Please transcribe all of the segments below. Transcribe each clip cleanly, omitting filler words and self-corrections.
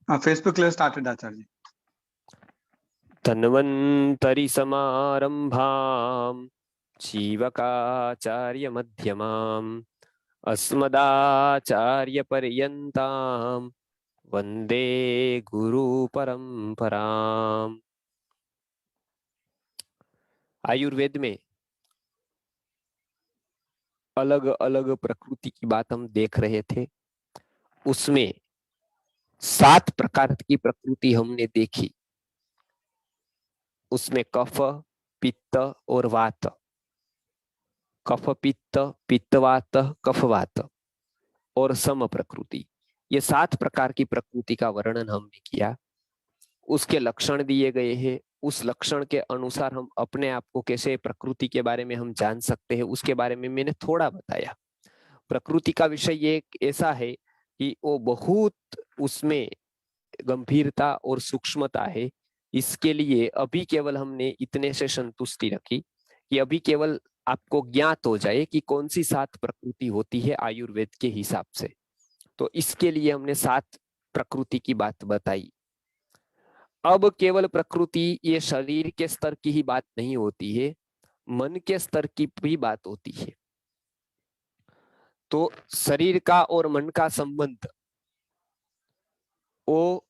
Facebook class started आचार्य। धन्वन्तरि समारंभां जीवकाचार्य मध्यमाम् अस्मदाचार्य पर्यन्तां वंदे गुरु परंपराम्। आयुर्वेद में अलग अलग प्रकृति की बात हम देख रहे थे। उसमें 7 प्रकार की प्रकृति हमने देखी। उसमें कफ, पित्त और वात, कफ पित्त, पित्तवात, कफवात और सम प्रकृति, ये 7 प्रकार की प्रकृति का वर्णन हमने किया। उसके लक्षण दिए गए हैं। उस लक्षण के अनुसार हम अपने आप को कैसे प्रकृति के बारे में हम जान सकते हैं, उसके बारे में मैंने थोड़ा बताया। प्रकृति का विषय ये ऐसा है कि वो बहुत उसमें गंभीरता और सूक्ष्मता है। इसके लिए अभी केवल हमने इतने से संतुष्टि रखी कि अभी केवल आपको ज्ञात हो जाए कि कौन सी 7 प्रकृति होती है आयुर्वेद के हिसाब से। तो इसके लिए हमने 7 प्रकृति की बात बताई। अब केवल प्रकृति ये शरीर के स्तर की ही बात नहीं होती है, मन के स्तर की भी बात होती है। तो शरीर का और मन का संबंध वो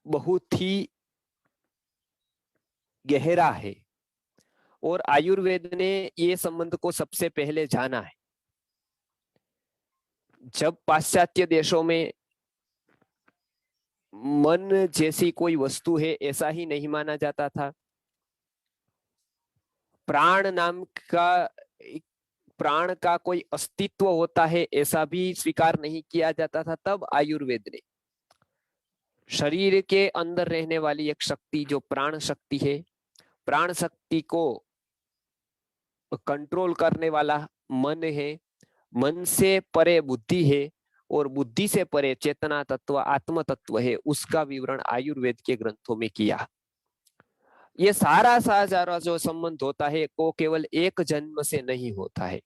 बहुत ही गहरा है और आयुर्वेद ने ये संबंध को सबसे पहले जाना है। जब पाश्चात्य देशों में मन जैसी कोई वस्तु है ऐसा ही नहीं माना जाता था। प्राण का कोई अस्तित्व होता है ऐसा भी स्वीकार नहीं किया जाता था। तब आयुर्वेद ने शरीर के अंदर रहने वाली एक शक्ति जो प्राण शक्ति है, प्राण शक्ति को कंट्रोल करने वाला मन है, मन से परे बुद्धि है और बुद्धि से परे चेतना तत्व आत्म तत्व है, उसका विवरण आयुर्वेद के ग्रंथों में किया। ये सारा जो संबंध होता है वो केवल एक जन्म से नहीं होता है।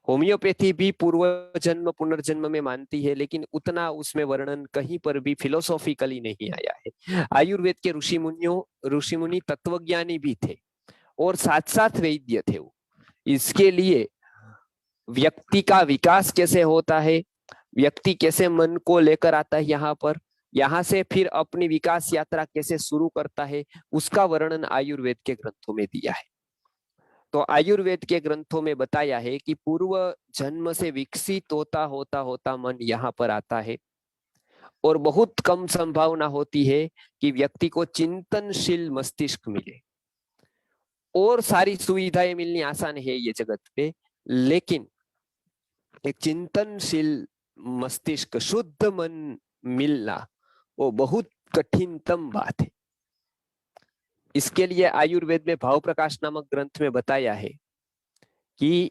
होम्योपैथी भी पूर्व जन्म पुनर्जन्म में मानती है, लेकिन उतना उसमें वर्णन कहीं पर भी फिलोसॉफिकली नहीं आया है। आयुर्वेद के ऋषि मुनि तत्वज्ञानी भी थे और साथ साथ वैद्य थे। वो इसके लिए व्यक्ति का विकास कैसे होता है, व्यक्ति कैसे मन को लेकर आता है यहाँ से फिर अपनी विकास यात्रा कैसे शुरू करता है, उसका वर्णन आयुर्वेद के ग्रंथों में दिया है। तो आयुर्वेद के ग्रंथों में बताया है कि पूर्व जन्म से विकसित होता होता होता मन यहाँ पर आता है और बहुत कम संभावना होती है कि व्यक्ति को चिंतनशील मस्तिष्क मिले। और सारी सुविधाएं मिलनी आसान है ये जगत पे, लेकिन एक चिंतनशील मस्तिष्क, शुद्ध मन मिलना वो बहुत कठिनतम बात है। इसके लिए आयुर्वेद में भाव प्रकाश नामक ग्रंथ में बताया है कि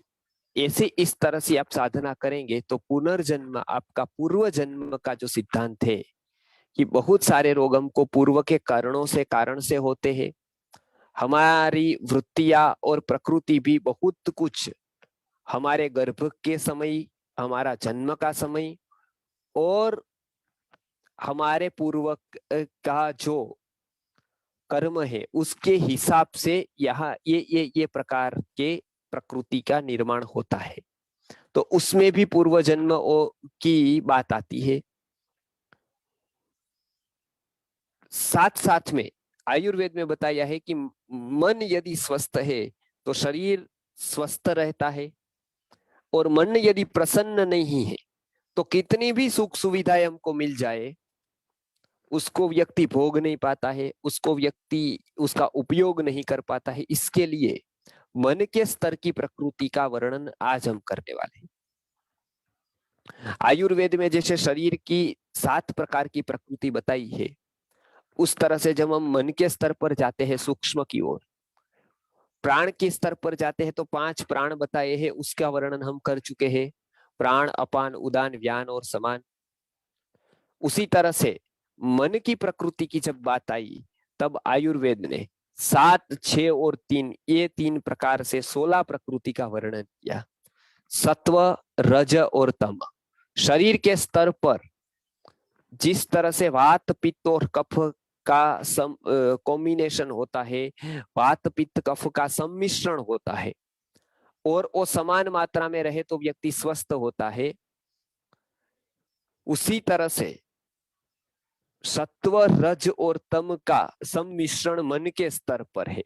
ऐसे इस तरह से आप साधना करेंगे तो पुनर्जन्म, आपका पूर्व जन्म का जो सिद्धांत है कि बहुत सारे रोग हमको पूर्व के कारण से होते हैं। हमारी वृत्तियां और प्रकृति भी बहुत कुछ हमारे गर्भ के समय, हमारा जन्म का समय और हमारे पूर्व का जो कर्म है उसके हिसाब से यहाँ ये प्रकार के प्रकृति का निर्माण होता है। तो उसमें भी पूर्व जन्म की बात आती है। साथ साथ में आयुर्वेद में बताया है कि मन यदि स्वस्थ है तो शरीर स्वस्थ रहता है और मन यदि प्रसन्न नहीं है तो कितनी भी सुख सुविधाएं हमको मिल जाए उसको व्यक्ति भोग नहीं पाता है, उसको व्यक्ति उसका उपयोग नहीं कर पाता है। इसके लिए मन के स्तर की प्रकृति का वर्णन आज हम करने वाले हैं। आयुर्वेद में जैसे शरीर की 7 प्रकार की प्रकृति बताई है, उस तरह से जब हम मन के स्तर पर जाते हैं, सूक्ष्म की ओर, प्राण के स्तर पर जाते हैं तो 5 प्राण बताए हैं, उसका वर्णन हम कर चुके हैं। प्राण, अपान, उदान, व्यान और समान। उसी तरह से मन की प्रकृति की जब बात आई तब आयुर्वेद ने 7, 6 और 3 ये 3 प्रकार से 16 प्रकृति का वर्णन किया। सत्व, रज और तम। शरीर के स्तर पर जिस तरह से वात पित्त और कफ का कॉम्बिनेशन होता है, वात पित्त कफ का सम्मिश्रण होता है और वो समान मात्रा में रहे तो व्यक्ति स्वस्थ होता है, उसी तरह से सत्व रज और तम का सम्मिश्रण मन के स्तर पर है।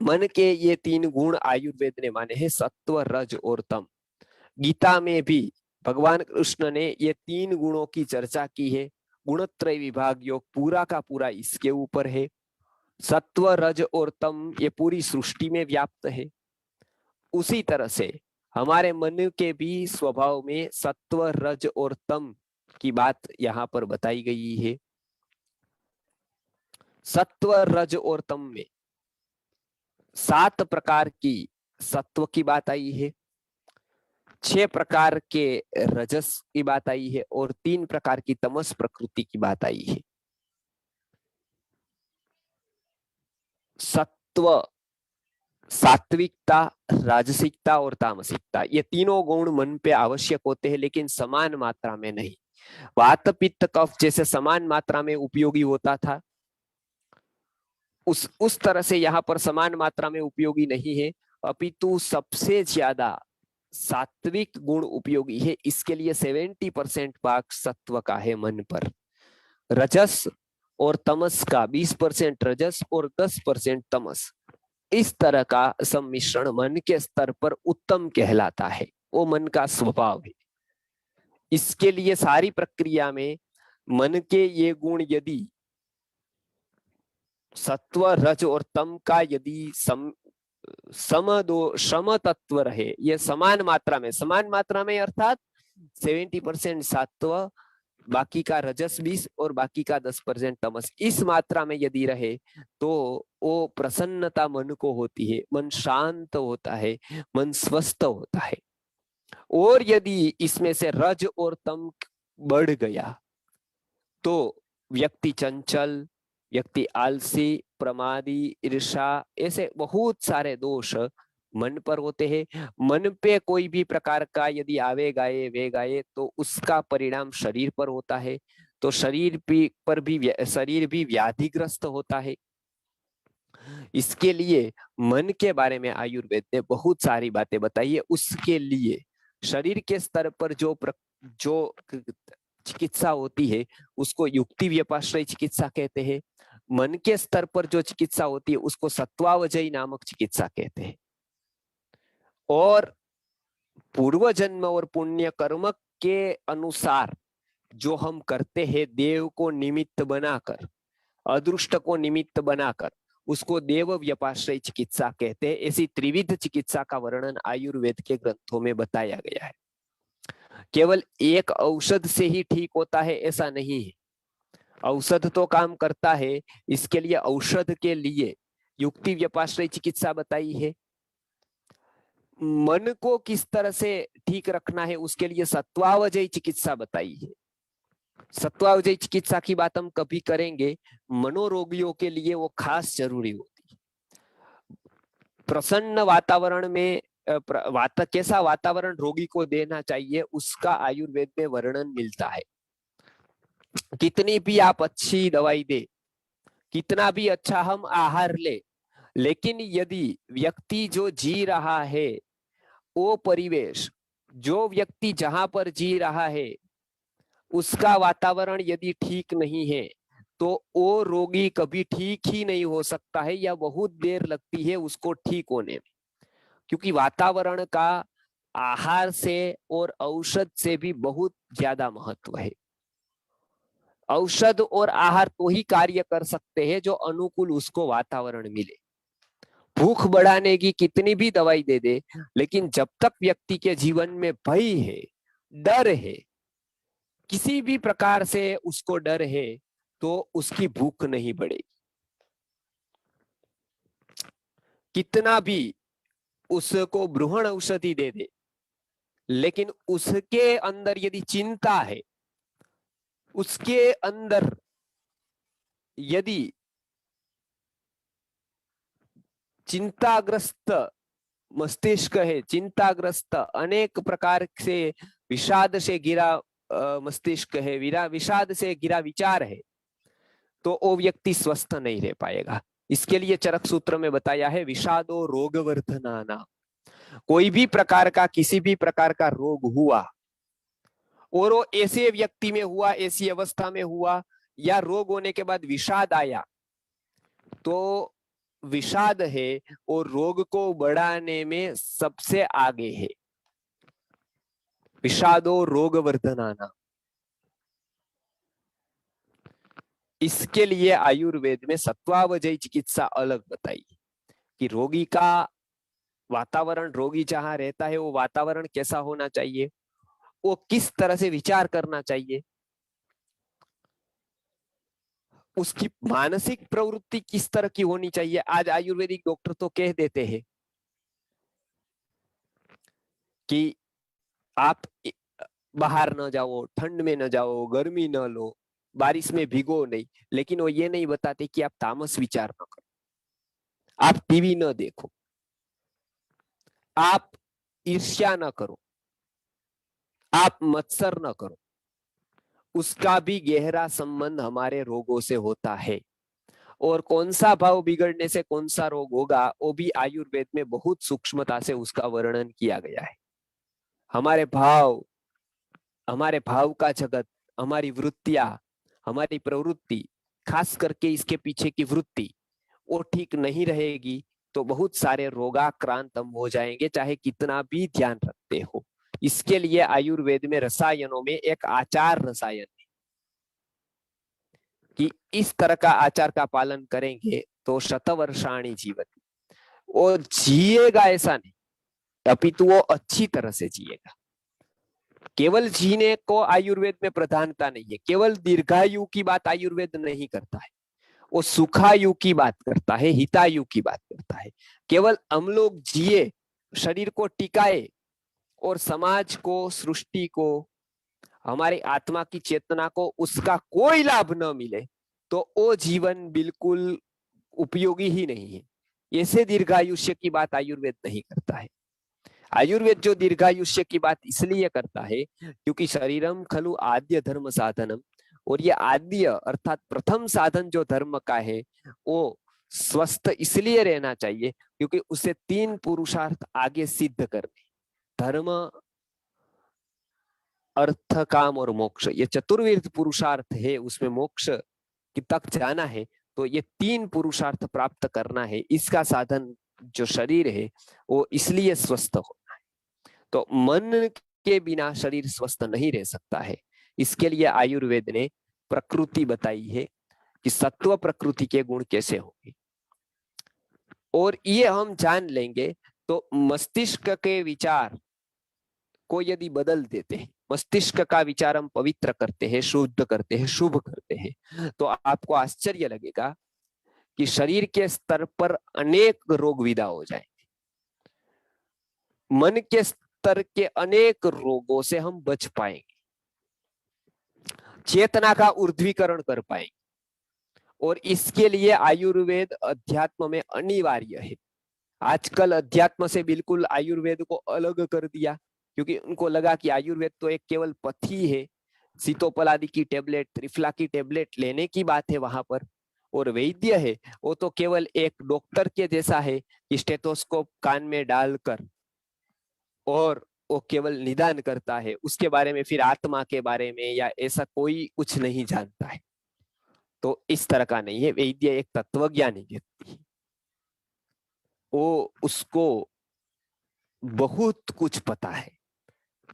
मन के ये 3 गुण आयुर्वेद ने माने हैं, सत्व रज और तम। गीता में भी भगवान कृष्ण ने ये 3 गुणों की चर्चा की है। गुणत्रय विभाग योग पूरा का पूरा इसके ऊपर है। सत्व रज और तम ये पूरी सृष्टि में व्याप्त है। उसी तरह से हमारे मन के भी स्वभाव में सत्व रज और तम की बात यहाँ पर बताई गई है। सत्व रज और तम में 7 प्रकार की सत्व की बात आई है, 6 प्रकार के रजस की बात आई है और 3 प्रकार की तमस प्रकृति की बात आई है। सत्व, सात्विकता, राजसिकता और तामसिकता, ये तीनों गुण मन पे आवश्यक होते हैं, लेकिन समान मात्रा में नहीं। वात पित्त कफ जैसे समान मात्रा में उपयोगी होता था, उस तरह से यहाँ पर समान मात्रा में उपयोगी नहीं है, अपितु सबसे ज्यादा सात्विक गुण उपयोगी है। इसके लिए 70% भाग सत्व का है मन पर। रजस और तमस का 20% रजस और 10% तमस, इस तरह का सम्मिश्रण मन के स्तर पर उत्तम कहलाता है, वो मन का स्वभाव है। इसके लिए सारी प्रक्रिया में मन के ये गुण यदि सत्व रज और तम का यदि सम तत्व रहे, ये समान मात्रा में अर्थात 70% सत्व, बाकी का रजस 20 और बाकी का 10% तमस, इस मात्रा में यदि रहे तो वो प्रसन्नता मन को होती है, मन शांत होता है, मन स्वस्थ होता है। और यदि इसमें से रज और तम बढ़ गया तो व्यक्ति चंचल, व्यक्ति आलसी, प्रमादी, ईर्षा, ऐसे बहुत सारे दोष मन पर होते हैं। मन पे कोई भी प्रकार का यदि आवेग आए, वेग आए, तो उसका परिणाम शरीर पर होता है, तो शरीर भी व्याधिग्रस्त होता है। इसके लिए मन के बारे में आयुर्वेद ने बहुत सारी बातें बताई है। उसके लिए शरीर के स्तर पर जो चिकित्सा होती है उसको युक्ति व्यपाश्रय चिकित्सा कहते हैं। मन के स्तर पर जो चिकित्सा होती है उसको सत्वावजयी नामक चिकित्सा कहते हैं। और पूर्व जन्म और पुण्य कर्म के अनुसार जो हम करते हैं, देव को निमित्त बनाकर, अदृष्ट को निमित्त बनाकर, उसको देव व्यपाश्रय चिकित्सा कहते हैं। ऐसी त्रिविध चिकित्सा का वर्णन आयुर्वेद के ग्रंथों में बताया गया है। केवल एक औषध से ही ठीक होता है ऐसा नहीं है। औषध तो काम करता है, इसके लिए औषध के लिए युक्ति व्यपाश्रय चिकित्सा बताई है। मन को किस तरह से ठीक रखना है उसके लिए सत्वावजयी चिकित्सा बताई है। सत्वावजयी चिकित्सा की बात हम कभी करेंगे। मनोरोगियों के लिए वो खास जरूरी होती है। प्रसन्न वातावरण में कैसा वातावरण रोगी को देना चाहिए उसका आयुर्वेद में वर्णन मिलता है। कितनी भी आप अच्छी दवाई दे, कितना भी अच्छा हम आहार ले, लेकिन यदि व्यक्ति जो जी रहा है वो परिवेश, जो व्यक्ति जहां पर जी रहा है उसका वातावरण यदि ठीक नहीं है तो वो रोगी कभी ठीक ही नहीं हो सकता है, या बहुत देर लगती है उसको ठीक होने में। क्योंकि वातावरण का आहार से और औषध से भी बहुत ज्यादा महत्व है। औषध और आहार तो ही कार्य कर सकते हैं जो अनुकूल उसको वातावरण मिले। भूख बढ़ाने की कितनी भी दवाई दे दे, लेकिन जब तक व्यक्ति के जीवन में भय है, डर है, किसी भी प्रकार से उसको डर है, तो उसकी भूख नहीं बढ़ेगी। कितना भी उसको ब्रूहण औषधि दे दे, लेकिन उसके अंदर यदि चिंता है, उसके अंदर यदि चिंताग्रस्त मस्तिष्क है, चिंताग्रस्त, अनेक प्रकार से विषाद से घिरा मस्तिष्क है, विषाद से घिरा विचार है, तो वो व्यक्ति स्वस्थ नहीं रह पाएगा। इसके लिए चरक सूत्र में बताया है विषादो रोगवर्धनाना। कोई भी प्रकार का, किसी भी प्रकार का रोग हुआ और वो ऐसे व्यक्ति में हुआ, ऐसी अवस्था में हुआ, या रोग होने के बाद विषाद आया, तो विषाद है और रोग को बढ़ाने में सबसे आगे है। विषादो रोगवर्धनाना। इसके लिए आयुर्वेद में सत्वावजयी चिकित्सा अलग बताई कि रोगी का वातावरण, रोगी जहां रहता है वो वातावरण कैसा होना चाहिए, वो किस तरह से विचार करना चाहिए, उसकी मानसिक प्रवृत्ति किस तरह की होनी चाहिए। आज आयुर्वेदिक डॉक्टर तो कह देते हैं कि आप बाहर न जाओ, ठंड में न जाओ, गर्मी न लो, बारिश में भीगो नहीं, लेकिन वो ये नहीं बताते कि आप तामस विचार न करो, आप टीवी न देखो, आप ईर्ष्या न करो, आप मत्सर न करो। उसका भी गहरा संबंध हमारे रोगों से होता है। और कौन सा भाव बिगड़ने से कौन सा रोग होगा, वो भी आयुर्वेद में बहुत सूक्ष्मता से उसका वर्णन किया गया है। हमारे भाव का जगत, हमारी वृत्तियां, हमारी प्रवृत्ति, खास करके इसके पीछे की वृत्ति, वो ठीक नहीं रहेगी तो बहुत सारे रोगाक्रांत हम हो जाएंगे, चाहे कितना भी ध्यान रखते हो। इसके लिए आयुर्वेद में रसायनों में एक आचार रसायन है कि इस तरह का आचार का पालन करेंगे तो शतवर्षाणी जीवन, वो जिएगा ऐसा नहीं, अपितु वो अच्छी तरह से जिएगा। केवल जीने को आयुर्वेद में प्रधानता नहीं है, केवल दीर्घायु की बात आयुर्वेद नहीं करता है, वो सुखायु की बात करता है, हितायु की बात करता है। केवल हम लोग जिए, शरीर को टिकाए और समाज को, सृष्टि को, हमारी आत्मा की चेतना को उसका कोई लाभ न मिले तो वो जीवन बिल्कुल उपयोगी ही नहीं है। ऐसे दीर्घायुष्य की बात आयुर्वेद नहीं करता है। आयुर्वेद जो दीर्घायुष्य की बात इसलिए करता है क्योंकि शरीरम खलु आद्य धर्म साधनम, और ये आद्य अर्थात प्रथम साधन जो धर्म का है वो स्वस्थ इसलिए रहना चाहिए क्योंकि उसे 3 पुरुषार्थ आगे सिद्ध करने, धर्म, अर्थ, काम और मोक्ष, ये चतुर्विध पुरुषार्थ है, उसमें मोक्ष की तक जाना है, तो ये 3 पुरुषार्थ प्राप्त करना है। इसका साधन जो शरीर है वो इसलिए स्वस्थ होना है। तो मन के बिना शरीर स्वस्थ नहीं रह सकता है। इसके लिए आयुर्वेद ने प्रकृति बताई है कि सत्व प्रकृति के गुण कैसे होंगे, और ये हम जान लेंगे तो मस्तिष्क के विचार को यदि बदल देते हैं, मस्तिष्क का विचार हम पवित्र करते हैं, शुद्ध करते हैं, शुभ करते हैं, तो आपको आश्चर्य लगेगा कि शरीर के स्तर पर अनेक रोग विदा हो जाएंगे। मन के स्तर के अनेक रोगों से हम बच पाएंगे, चेतना का ऊर्ध्वीकरण कर पाएंगे। और इसके लिए आयुर्वेद अध्यात्म में अनिवार्य है। आजकल अध्यात्म से बिल्कुल आयुर्वेद को अलग कर दिया क्योंकि उनको लगा कि आयुर्वेद तो एक केवल पथ्य है, सीतोपलादि की टेबलेट, त्रिफला की टेबलेट लेने की बात है वहां पर, और वैद्य है वो तो केवल एक डॉक्टर के जैसा है कि स्टेथोस्कोप कान में डालकर और वो केवल निदान करता है, उसके बारे में फिर आत्मा के बारे में या ऐसा कोई कुछ नहीं जानता है। तो इस तरह का नहीं है, वैद्य एक तत्वज्ञानी व्यक्ति है, वो उसको बहुत कुछ पता है,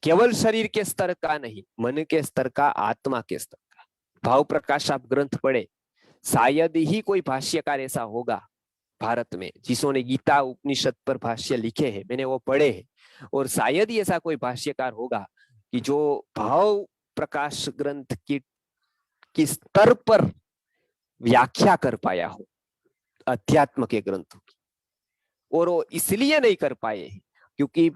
केवल शरीर के स्तर का नहीं, मन के स्तर का, आत्मा के स्तर का। भाव प्रकाश आप ग्रंथ पढ़े, शायद ही कोई भाष्यकार ऐसा होगा भारत में जिसने गीता उपनिषद पर भाष्य लिखे हैं, मैंने वो पढ़े हैं, और शायद ही ऐसा कोई भाष्यकार होगा कि जो भाव प्रकाश ग्रंथ की स्तर पर व्याख्या कर पाया हो अध्यात्म के ग्रंथों की। और वो इसलिए नहीं कर पाए क्योंकि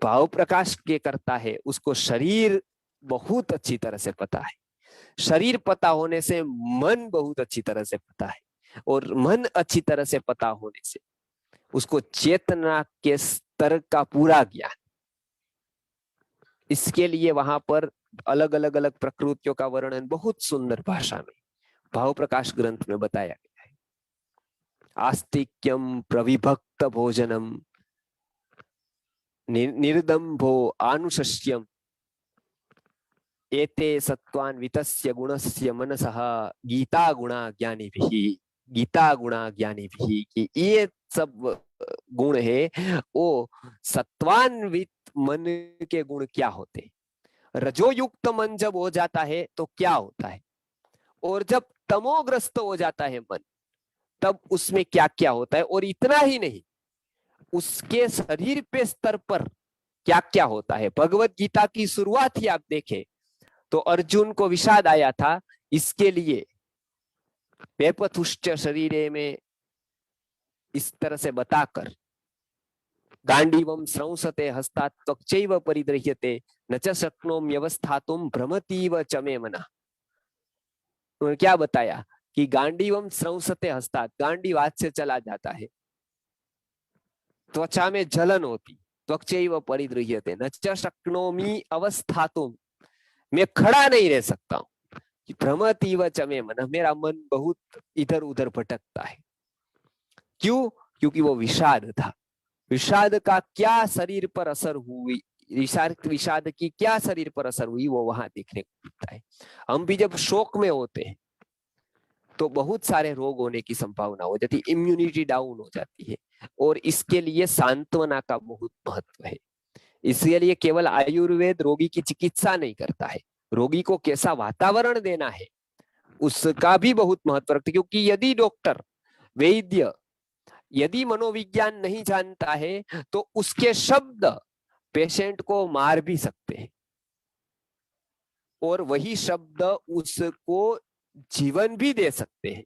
भाव प्रकाश के करता है उसको शरीर बहुत अच्छी तरह से पता है, शरीर पता होने से मन बहुत अच्छी तरह से पता है, और मन अच्छी तरह से पता होने से उसको चेतना के स्तर का पूरा ज्ञान। इसके लिए वहां पर अलग अलग अलग प्रकृतियों का वर्णन बहुत सुंदर भाषा में भाव प्रकाश ग्रंथ में बताया गया है। आस्तिक्यम प्रविभक्त भोजनम निर्दम्भो आनुशस्यम एते सत्वान वितस्य गुणस्य मनसः गीता गुणा ज्ञानिभिः कि ये सब गुण है वो सत्वान्वित मन के गुण क्या होते, रजोयुक्त मन जब हो जाता है तो क्या होता है, और जब तमोग्रस्त हो जाता है मन तब उसमें क्या क्या होता है, और इतना ही नहीं उसके शरीर पे स्तर पर क्या क्या होता है। भगवत गीता की शुरुआत ही आप देखें तो अर्जुन को विषाद आया था, इसके लिए वेपथुश्च शरीरे में इस तरह से बताकर गांडीवम स्रंसते हस्तात् त्वक्चैव परिदृह्यते न च शक्नोमि अवस्थातुं भ्रमतीव च मे मनः। उन्होंने क्या बताया कि गांडीवम स्रंसते हस्तात्, गांडीव हाथ से चला जाता है, त्वचा में जलन होती, त्वक्चैव परिदृह्यते न च शक्नोमि अवस्थातुं, मैं खड़ा नहीं रह सकता हूं, भ्रमतीव च मे मनः, मेरा मन बहुत इधर उधर भटकता है। क्यों? क्योंकि वो विषाद था। विषाद का क्या शरीर पर असर हुई, विषाद की क्या शरीर पर असर हुई वो वहां देखने को मिलता है। हम भी जब शोक में होते हैं तो बहुत सारे रोग होने की संभावना हो जाती है, इम्यूनिटी डाउन हो जाती है, और इसके लिए सांत्वना का बहुत महत्व है। इसलिए केवल आयुर्वेद रोगी की चिकित्सा नहीं करता है, रोगी को कैसा वातावरण देना है उसका भी बहुत महत्व रखता है। क्योंकि यदि डॉक्टर वैद्य यदि मनोविज्ञान नहीं जानता है तो उसके शब्द पेशेंट को मार भी सकते हैं, और वही शब्द उसको जीवन भी दे सकते हैं।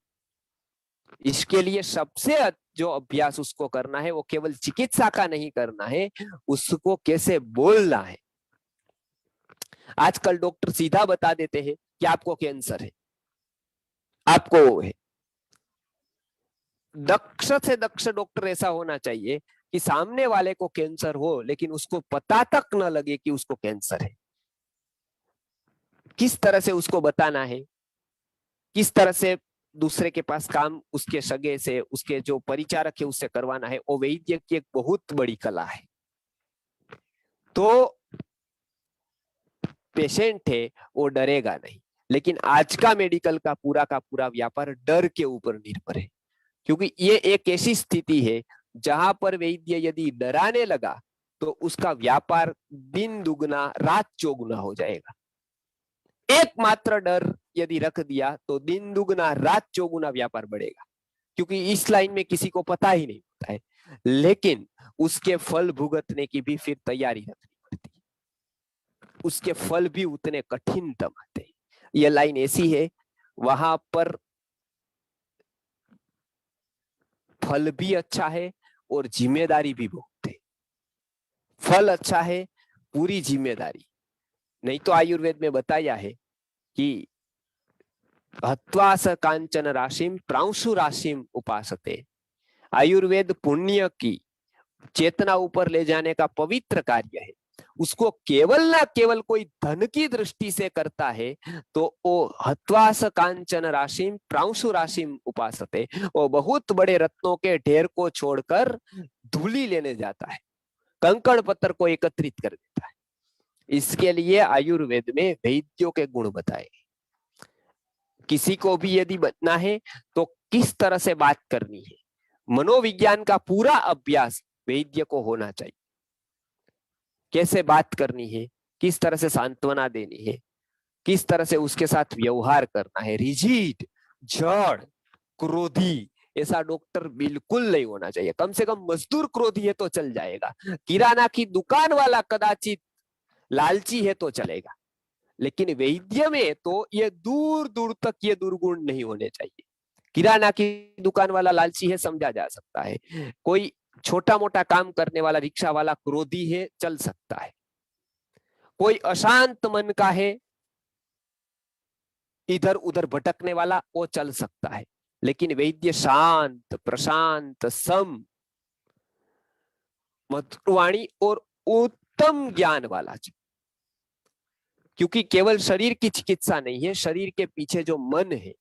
इसके लिए सबसे जो अभ्यास उसको करना है वो केवल चिकित्सा का नहीं करना है, उसको कैसे बोलना है। आजकल डॉक्टर सीधा बता देते हैं कि आपको कैंसर है, आपको वो है। दक्ष से दक्ष डॉक्टर ऐसा होना चाहिए कि सामने वाले को कैंसर हो लेकिन उसको पता तक न लगे कि उसको कैंसर है। किस तरह से उसको बताना है, किस तरह से दूसरे के पास काम उसके सगे से, उसके जो परिचारक है उससे करवाना है, वो वैद्य की एक बहुत बड़ी कला है। तो पेशेंट है वो डरेगा नहीं, लेकिन आज का मेडिकल का पूरा व्यापार डर के ऊपर निर्भर है। क्योंकि ये एक ऐसी स्थिति है जहां पर वैद्य यदि डराने लगा तो उसका व्यापार दिन दुगना रात चौगुना हो जाएगा। एकमात्र डर यदि रख दिया तो दिन दुगना रात चौगुना व्यापार बढ़ेगा, क्योंकि इस लाइन में किसी को पता ही नहीं होता है, लेकिन उसके फल भुगतने की भी फिर तैयारी रखनी पड़ती है, उसके फल भी उतने कठिनतम आते हैं। यह लाइन ऐसी है वहां पर फल भी अच्छा है और जिम्मेदारी भी बहुत है। फल अच्छा है, पूरी जिम्मेदारी नहीं। तो आयुर्वेद में बताया है कि हत्वा स कांचन राशिम प्रांशु राशिम उपासते। आयुर्वेद पुण्य की चेतना ऊपर ले जाने का पवित्र कार्य है। उसको केवल ना केवल कोई धन की दृष्टि से करता है तो वो हत्वा स कांचन राशिम प्रांशु राशिम उपासते, वो बहुत बड़े रत्नों के ढेर को छोड़कर धूली लेने जाता है, कंकड़ पत्थर को एकत्रित कर देता है। इसके लिए आयुर्वेद में वैद्यों के गुण बताए। किसी को भी यदि बनना है तो किस तरह से बात करनी है, मनोविज्ञान का पूरा अभ्यास वैद्य को होना चाहिए। कैसे बात करनी है, किस तरह से सांत्वना देनी है, किस तरह से उसके साथ व्यवहार करना है। रिजिड, जड़, क्रोधी ऐसा डॉक्टर बिल्कुल नहीं होना चाहिए। कम से कम मजदूर क्रोधी है तो चल जाएगा, किराना की दुकान वाला कदाचित लालची है तो चलेगा, लेकिन वैद्य में तो ये दूर दूर तक ये दुर्गुण नहीं होने चाहिए। किराना की दुकान वाला लालची है समझा जा सकता है, कोई छोटा मोटा काम करने वाला रिक्शा वाला क्रोधी है चल सकता है, कोई अशांत मन का है इधर उधर भटकने वाला वो चल सकता है, लेकिन वैद्य शांत प्रशांत सम मधुरवाणी और उत्तम ज्ञान वाला। क्योंकि केवल शरीर की चिकित्सा नहीं है, शरीर के पीछे जो मन है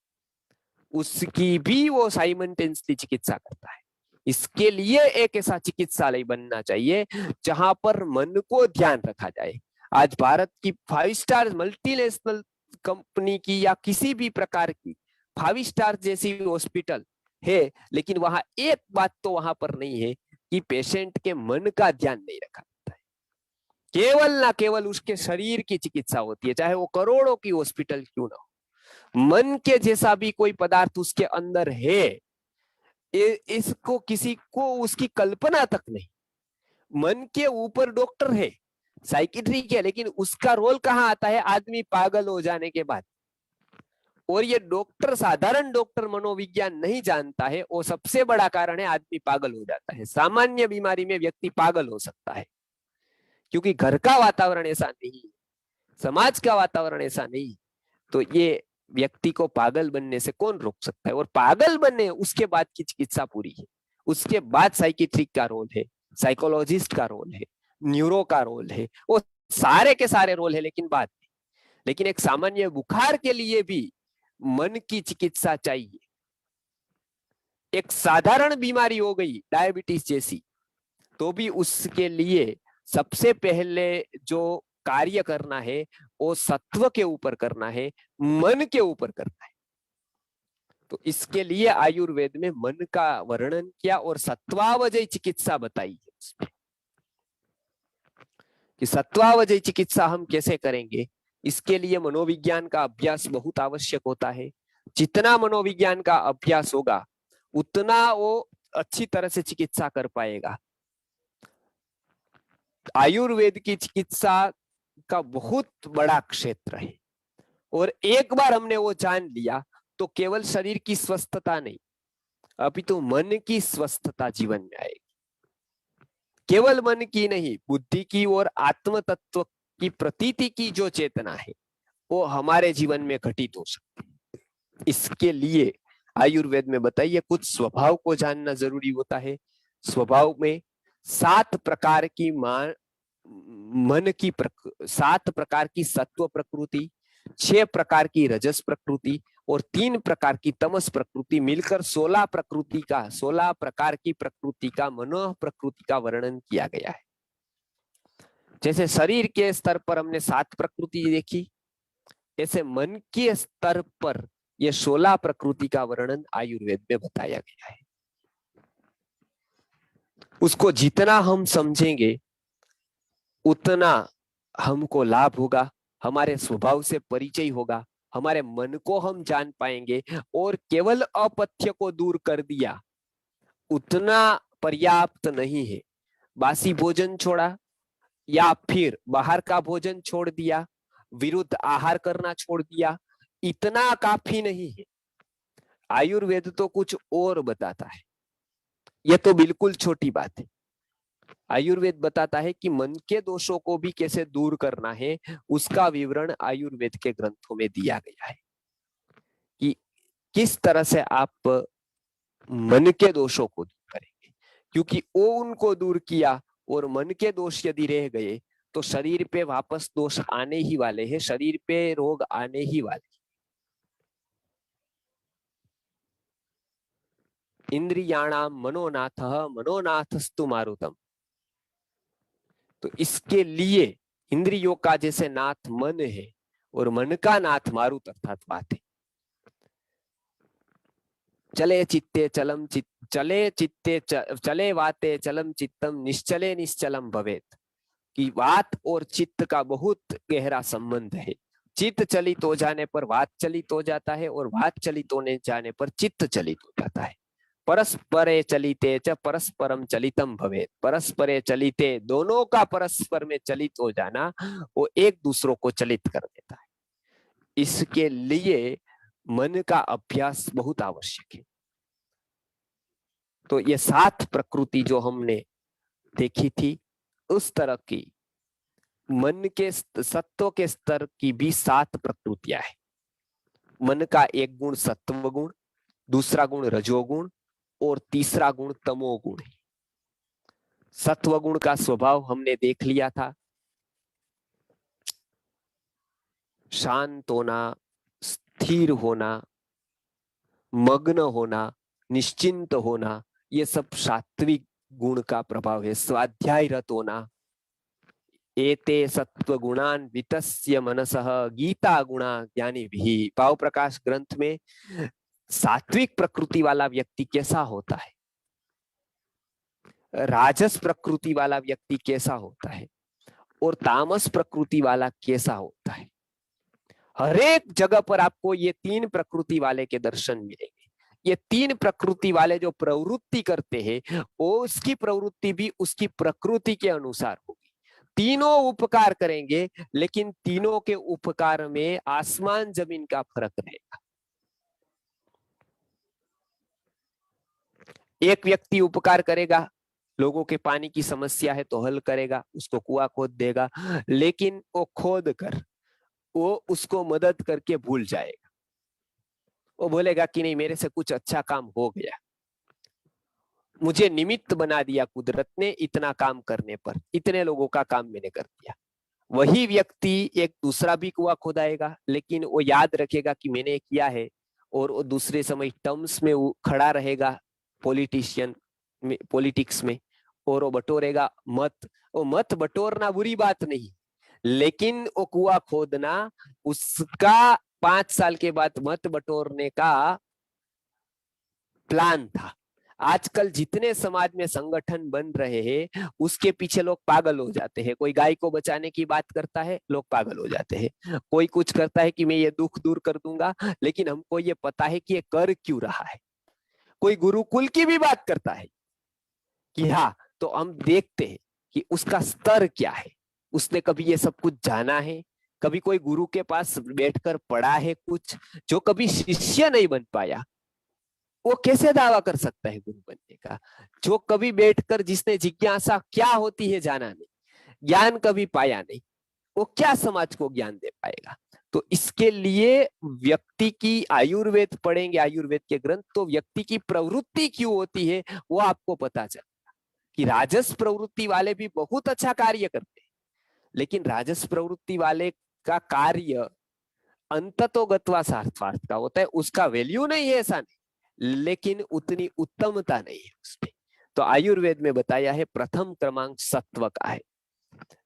उसकी भी वो साइमल्टेनियसली चिकित्सा करता है। इसके लिए एक ऐसा चिकित्सालय बनना चाहिए जहां पर मन को ध्यान रखा जाए। आज भारत की 5 स्टार मल्टीनेशनल कंपनी की या किसी भी प्रकार की 5 स्टार जैसी हॉस्पिटल है, लेकिन वहां एक बात तो वहां पर नहीं है कि पेशेंट के मन का ध्यान नहीं रखा जाता है। केवल ना केवल उसके शरीर की चिकित्सा होती है, चाहे वो करोड़ों की हॉस्पिटल क्यों ना हो। मन के जैसा भी कोई पदार्थ उसके अंदर है, इसको किसी को उसकी कल्पना तक नहीं। मन के ऊपर डॉक्टर है, साइकिट्री के, लेकिन उसका रोल कहां आता है? आदमी पागल हो जाने के बाद। और ये डॉक्टर, साधारण डॉक्टर मनोविज्ञान नहीं जानता है, वो सबसे बड़ा कारण है आदमी पागल हो जाता है। सामान्य बीमारी में व्यक्ति पागल हो सकता है क्योंकि घर का वातावरण ऐसा नहीं, समाज का वातावरण ऐसा नहीं, तो ये व्यक्ति को पागल बनने से कौन रोक सकता है? और पागल बनने उसके बाद की चिकित्सा पूरी है, उसके बाद साइकिट्रिक का रोल है, साइकोलॉजिस्ट का रोल है, न्यूरो का रोल है, वो सारे के सारे रोल है, लेकिन बाद में। लेकिन एक सामान्य बुखार के लिए भी मन की चिकित्सा चाहिए। एक साधारण बीमारी हो गई डायबिटीज जैसी, तो भी उसके लिए सबसे पहले जो कार्य करना है वो सत्व के ऊपर करना है, मन के ऊपर करना है। तो इसके लिए आयुर्वेद में मन का वर्णन किया और सत्वावजय चिकित्सा बताई है उसमें कि सत्वावजय चिकित्सा हम कैसे करेंगे। इसके लिए मनोविज्ञान का अभ्यास बहुत आवश्यक होता है। जितना मनोविज्ञान का अभ्यास होगा उतना वो अच्छी तरह से चिकित्सा कर पाएगा। आयुर्वेद की चिकित्सा का बहुत बड़ा क्षेत्र है और एक बार हमने वो जान लिया तो केवल शरीर की स्वस्थता नहीं, अभी तो मन की स्वस्थता जीवन में आएगी। केवल मन की नहीं, बुद्धि की और आत्म तत्व की प्रतीति की जो चेतना है वो हमारे जीवन में घटित हो सकती है। इसके लिए आयुर्वेद में बताइए कुछ स्वभाव को जानना जरूरी होता है। स्वभाव में 7 प्रकार की मन की 7 प्रकार की सत्व प्रकृति, 6 प्रकार की रजस प्रकृति और 3 प्रकार की तमस प्रकृति मिलकर 16 प्रकार की प्रकृति का मनो प्रकृति का वर्णन किया गया है। जैसे शरीर के स्तर पर हमने 7 प्रकृति देखी, ऐसे मन के स्तर पर यह 16 प्रकृति का वर्णन आयुर्वेद में बताया गया है। उसको जितना हम समझेंगे उतना हमको लाभ होगा, हमारे स्वभाव से परिचय होगा, हमारे मन को हम जान पाएंगे। और केवल अपथ्य को दूर कर दिया उतना पर्याप्त नहीं है। बासी भोजन छोड़ा या फिर बाहर का भोजन छोड़ दिया, विरुद्ध आहार करना छोड़ दिया, इतना काफी नहीं है। आयुर्वेद तो कुछ और बताता है। यह तो बिल्कुल छोटी बात है। आयुर्वेद बताता है कि मन के दोषों को भी कैसे दूर करना है, उसका विवरण आयुर्वेद के ग्रंथों में दिया गया है कि किस तरह से आप मन के दोषों को दूर करेंगे। क्योंकि वो उनको दूर किया और मन के दोष यदि रह गए तो शरीर पे वापस दोष आने ही वाले हैं, शरीर पे रोग आने ही वाले। इंद्रियाणाम मनोनाथः मनोनाथस्तु मारुतम। तो इसके लिए इंद्रियों का जैसे नाथ मन है और मन का नाथ मारुत अर्थात वात है। चले चित्ते चलम चले वाते चलम चित्तम निश्चले निश्चलम भवेत। कि वात और चित्त का बहुत गहरा संबंध है। चित्त चलित हो जाने पर वात चलित हो जाता है और वात चलित होने जाने पर चित्त चलित हो जाता है। परस्परे चलिते च परस्परम चलितम भवेत। परस्परे चलिते, दोनों का परस्पर में चलित हो जाना वो एक दूसरों को चलित कर देता है। इसके लिए मन का अभ्यास बहुत आवश्यक है। तो ये 7 प्रकृति जो हमने देखी थी, उस तरह की मन के सत्व के स्तर की भी 7 प्रकृतियां हैं। मन का एक गुण सत्व गुण, दूसरा गुण रजोगुण और तीसरा गुण तमोगुण है। सत्व गुण का स्वभाव हमने देख लिया था। शांत होना, स्थिर होना, मग्न होना, निश्चिंत होना, ये सब सात्विक गुण का प्रभाव है। स्वाध्याय रत होना, एते सत्व गुणान वितस्य मनसः गीता गुणा ज्ञानी भी। भाव प्रकाश ग्रंथ में सात्विक प्रकृति वाला व्यक्ति कैसा होता है, राजस प्रकृति वाला व्यक्ति कैसा होता है और तामस प्रकृति वाला कैसा होता है, हर एक जगह पर आपको ये तीन प्रकृति वाले के दर्शन मिलेंगे। ये तीन प्रकृति वाले जो प्रवृत्ति करते हैं, वो उसकी प्रवृत्ति भी उसकी प्रकृति के अनुसार होगी। तीनों उपकार करेंगे, लेकिन तीनों के उपकार में आसमान जमीन का फर्क रहेगा। एक व्यक्ति उपकार करेगा, लोगों के पानी की समस्या है तो हल करेगा, उसको कुआं खोद देगा, लेकिन वो खोद कर वो उसको मदद करके भूल जाएगा। वो बोलेगा कि नहीं, मेरे से कुछ अच्छा काम हो गया, मुझे निमित्त बना दिया कुदरत ने इतना काम करने पर, इतने लोगों का काम मैंने कर दिया। वही व्यक्ति एक दूसरा भी कुआं खोदाएगा, लेकिन वो याद रखेगा कि मैंने किया है, और वो दूसरे समय टर्म्स में खड़ा रहेगा पॉलिटिशियन में, पॉलिटिक्स में, और वो बटोरेगा मत। वो मत बटोरना बुरी बात नहीं, लेकिन वो कुआं खोदना उसका 5 साल के बाद मत बटोरने का प्लान था। आजकल जितने समाज में संगठन बन रहे हैं, उसके पीछे लोग पागल हो जाते हैं। कोई गाय को बचाने की बात करता है, लोग पागल हो जाते हैं। कोई कुछ करता है कि मैं ये दुख दूर कर दूंगा, लेकिन हमको ये पता है कि ये कर क्यों रहा है। कोई गुरुकुल की भी बात करता है कि हाँ, तो हम देखते हैं कि उसका स्तर क्या है, उसने कभी ये सब कुछ जाना है, कभी कोई गुरु के पास बैठकर पढ़ा है कुछ, जो कभी शिष्य नहीं बन पाया, वो कैसे दावा कर सकता है गुरु बनने का। जो कभी बैठकर जिसने जिज्ञासा क्या होती है जाना नहीं, ज्ञान कभी पाया नहीं, वो क्या समाज को ज्ञान दे पाएगा। तो इसके लिए व्यक्ति की, आयुर्वेद पढ़ेंगे, आयुर्वेद के ग्रंथ, तो व्यक्ति की प्रवृत्ति क्यों होती है वो आपको पता चलेगा। कि राजस प्रवृत्ति वाले भी बहुत अच्छा कार्य करते हैं, लेकिन राजस प्रवृत्ति वाले का कार्य अंततोगत्वा स्वार्थ का होता है, उसका वैल्यू नहीं है ऐसा नहीं, लेकिन उतनी उत्तमता नहीं है उसमें। तो आयुर्वेद में बताया है प्रथम क्रमांक सत्व का है,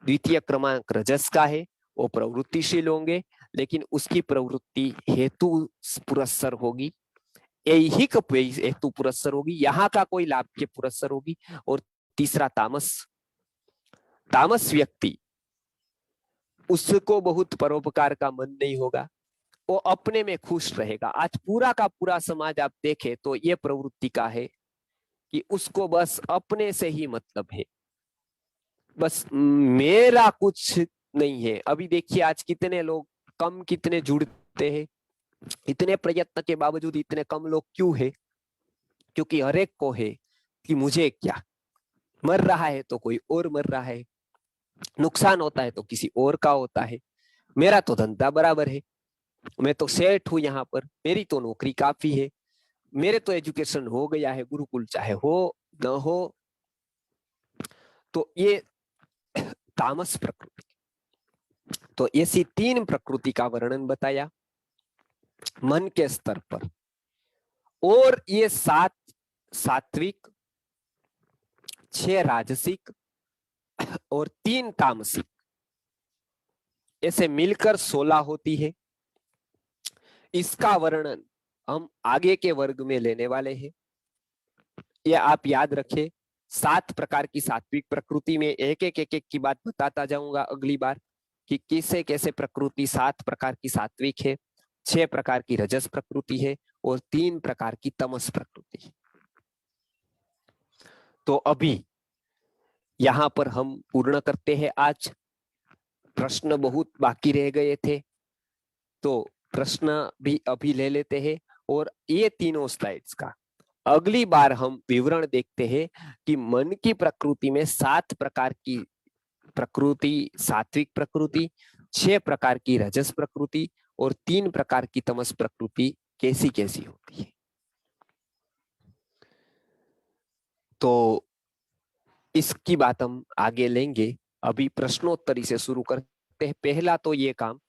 द्वितीय क्रमांक रजस का है। वो प्रवृत्तिशील होंगे, लेकिन उसकी प्रवृत्ति हेतु पुरस्सर होगी, ऐहिक हेतु पुरस्सर होगी, यहाँ का कोई लाभ के पुरस्सर होगी। और तीसरा तामस, तामस व्यक्ति, उसको बहुत परोपकार का मन नहीं होगा, वो अपने में खुश रहेगा। आज पूरा का पूरा समाज आप देखें तो ये प्रवृत्ति का है कि उसको बस अपने से ही मतलब है, बस मेरा कुछ नहीं है। अभी देखिए आज कितने लोग कम, कितने जुड़ते हैं, इतने प्रयत्न के बावजूद इतने कम लोग क्यों है? क्योंकि हर एक को है कि मुझे क्या, मर रहा है तो कोई और मर रहा है, नुकसान होता है तो किसी और का होता है, मेरा तो धंधा बराबर है, मैं तो सेठ हूं यहाँ पर, मेरी तो नौकरी काफी है, मेरे तो एजुकेशन हो गया है, गुरुकुल चाहे हो न हो। तो ये तामस प्रकृति। तो ऐसी तीन प्रकृति का वर्णन बताया मन के स्तर पर, और ये 7 सात्विक, 6 राजसिक और 3 तामसिक, ऐसे मिलकर 16 होती है। इसका वर्णन हम आगे के वर्ग में लेने वाले हैं। ये आप याद रखें, 7 प्रकार की सात्विक प्रकृति में एक एक की बात बताता जाऊंगा अगली बार कि कैसे कैसे प्रकृति 7 प्रकार की सात्विक है, 6 प्रकार की रजस प्रकृति है और 3 प्रकार की तमस प्रकृति है। तो अभी यहां पर हम पूर्ण करते हैं। आज प्रश्न बहुत बाकी रह गए थे, तो प्रश्न भी अभी ले लेते हैं। और ये तीनों स्लाइड्स का अगली बार हम विवरण देखते हैं कि मन की प्रकृति में 7 प्रकार की प्रकृति, सात्विक प्रकृति, 6 प्रकार की रजस प्रकृति और 3 प्रकार की तमस प्रकृति कैसी कैसी होती है। तो इसकी बात हम आगे लेंगे। अभी प्रश्नोत्तरी से शुरू करते हैं। पहला तो ये काम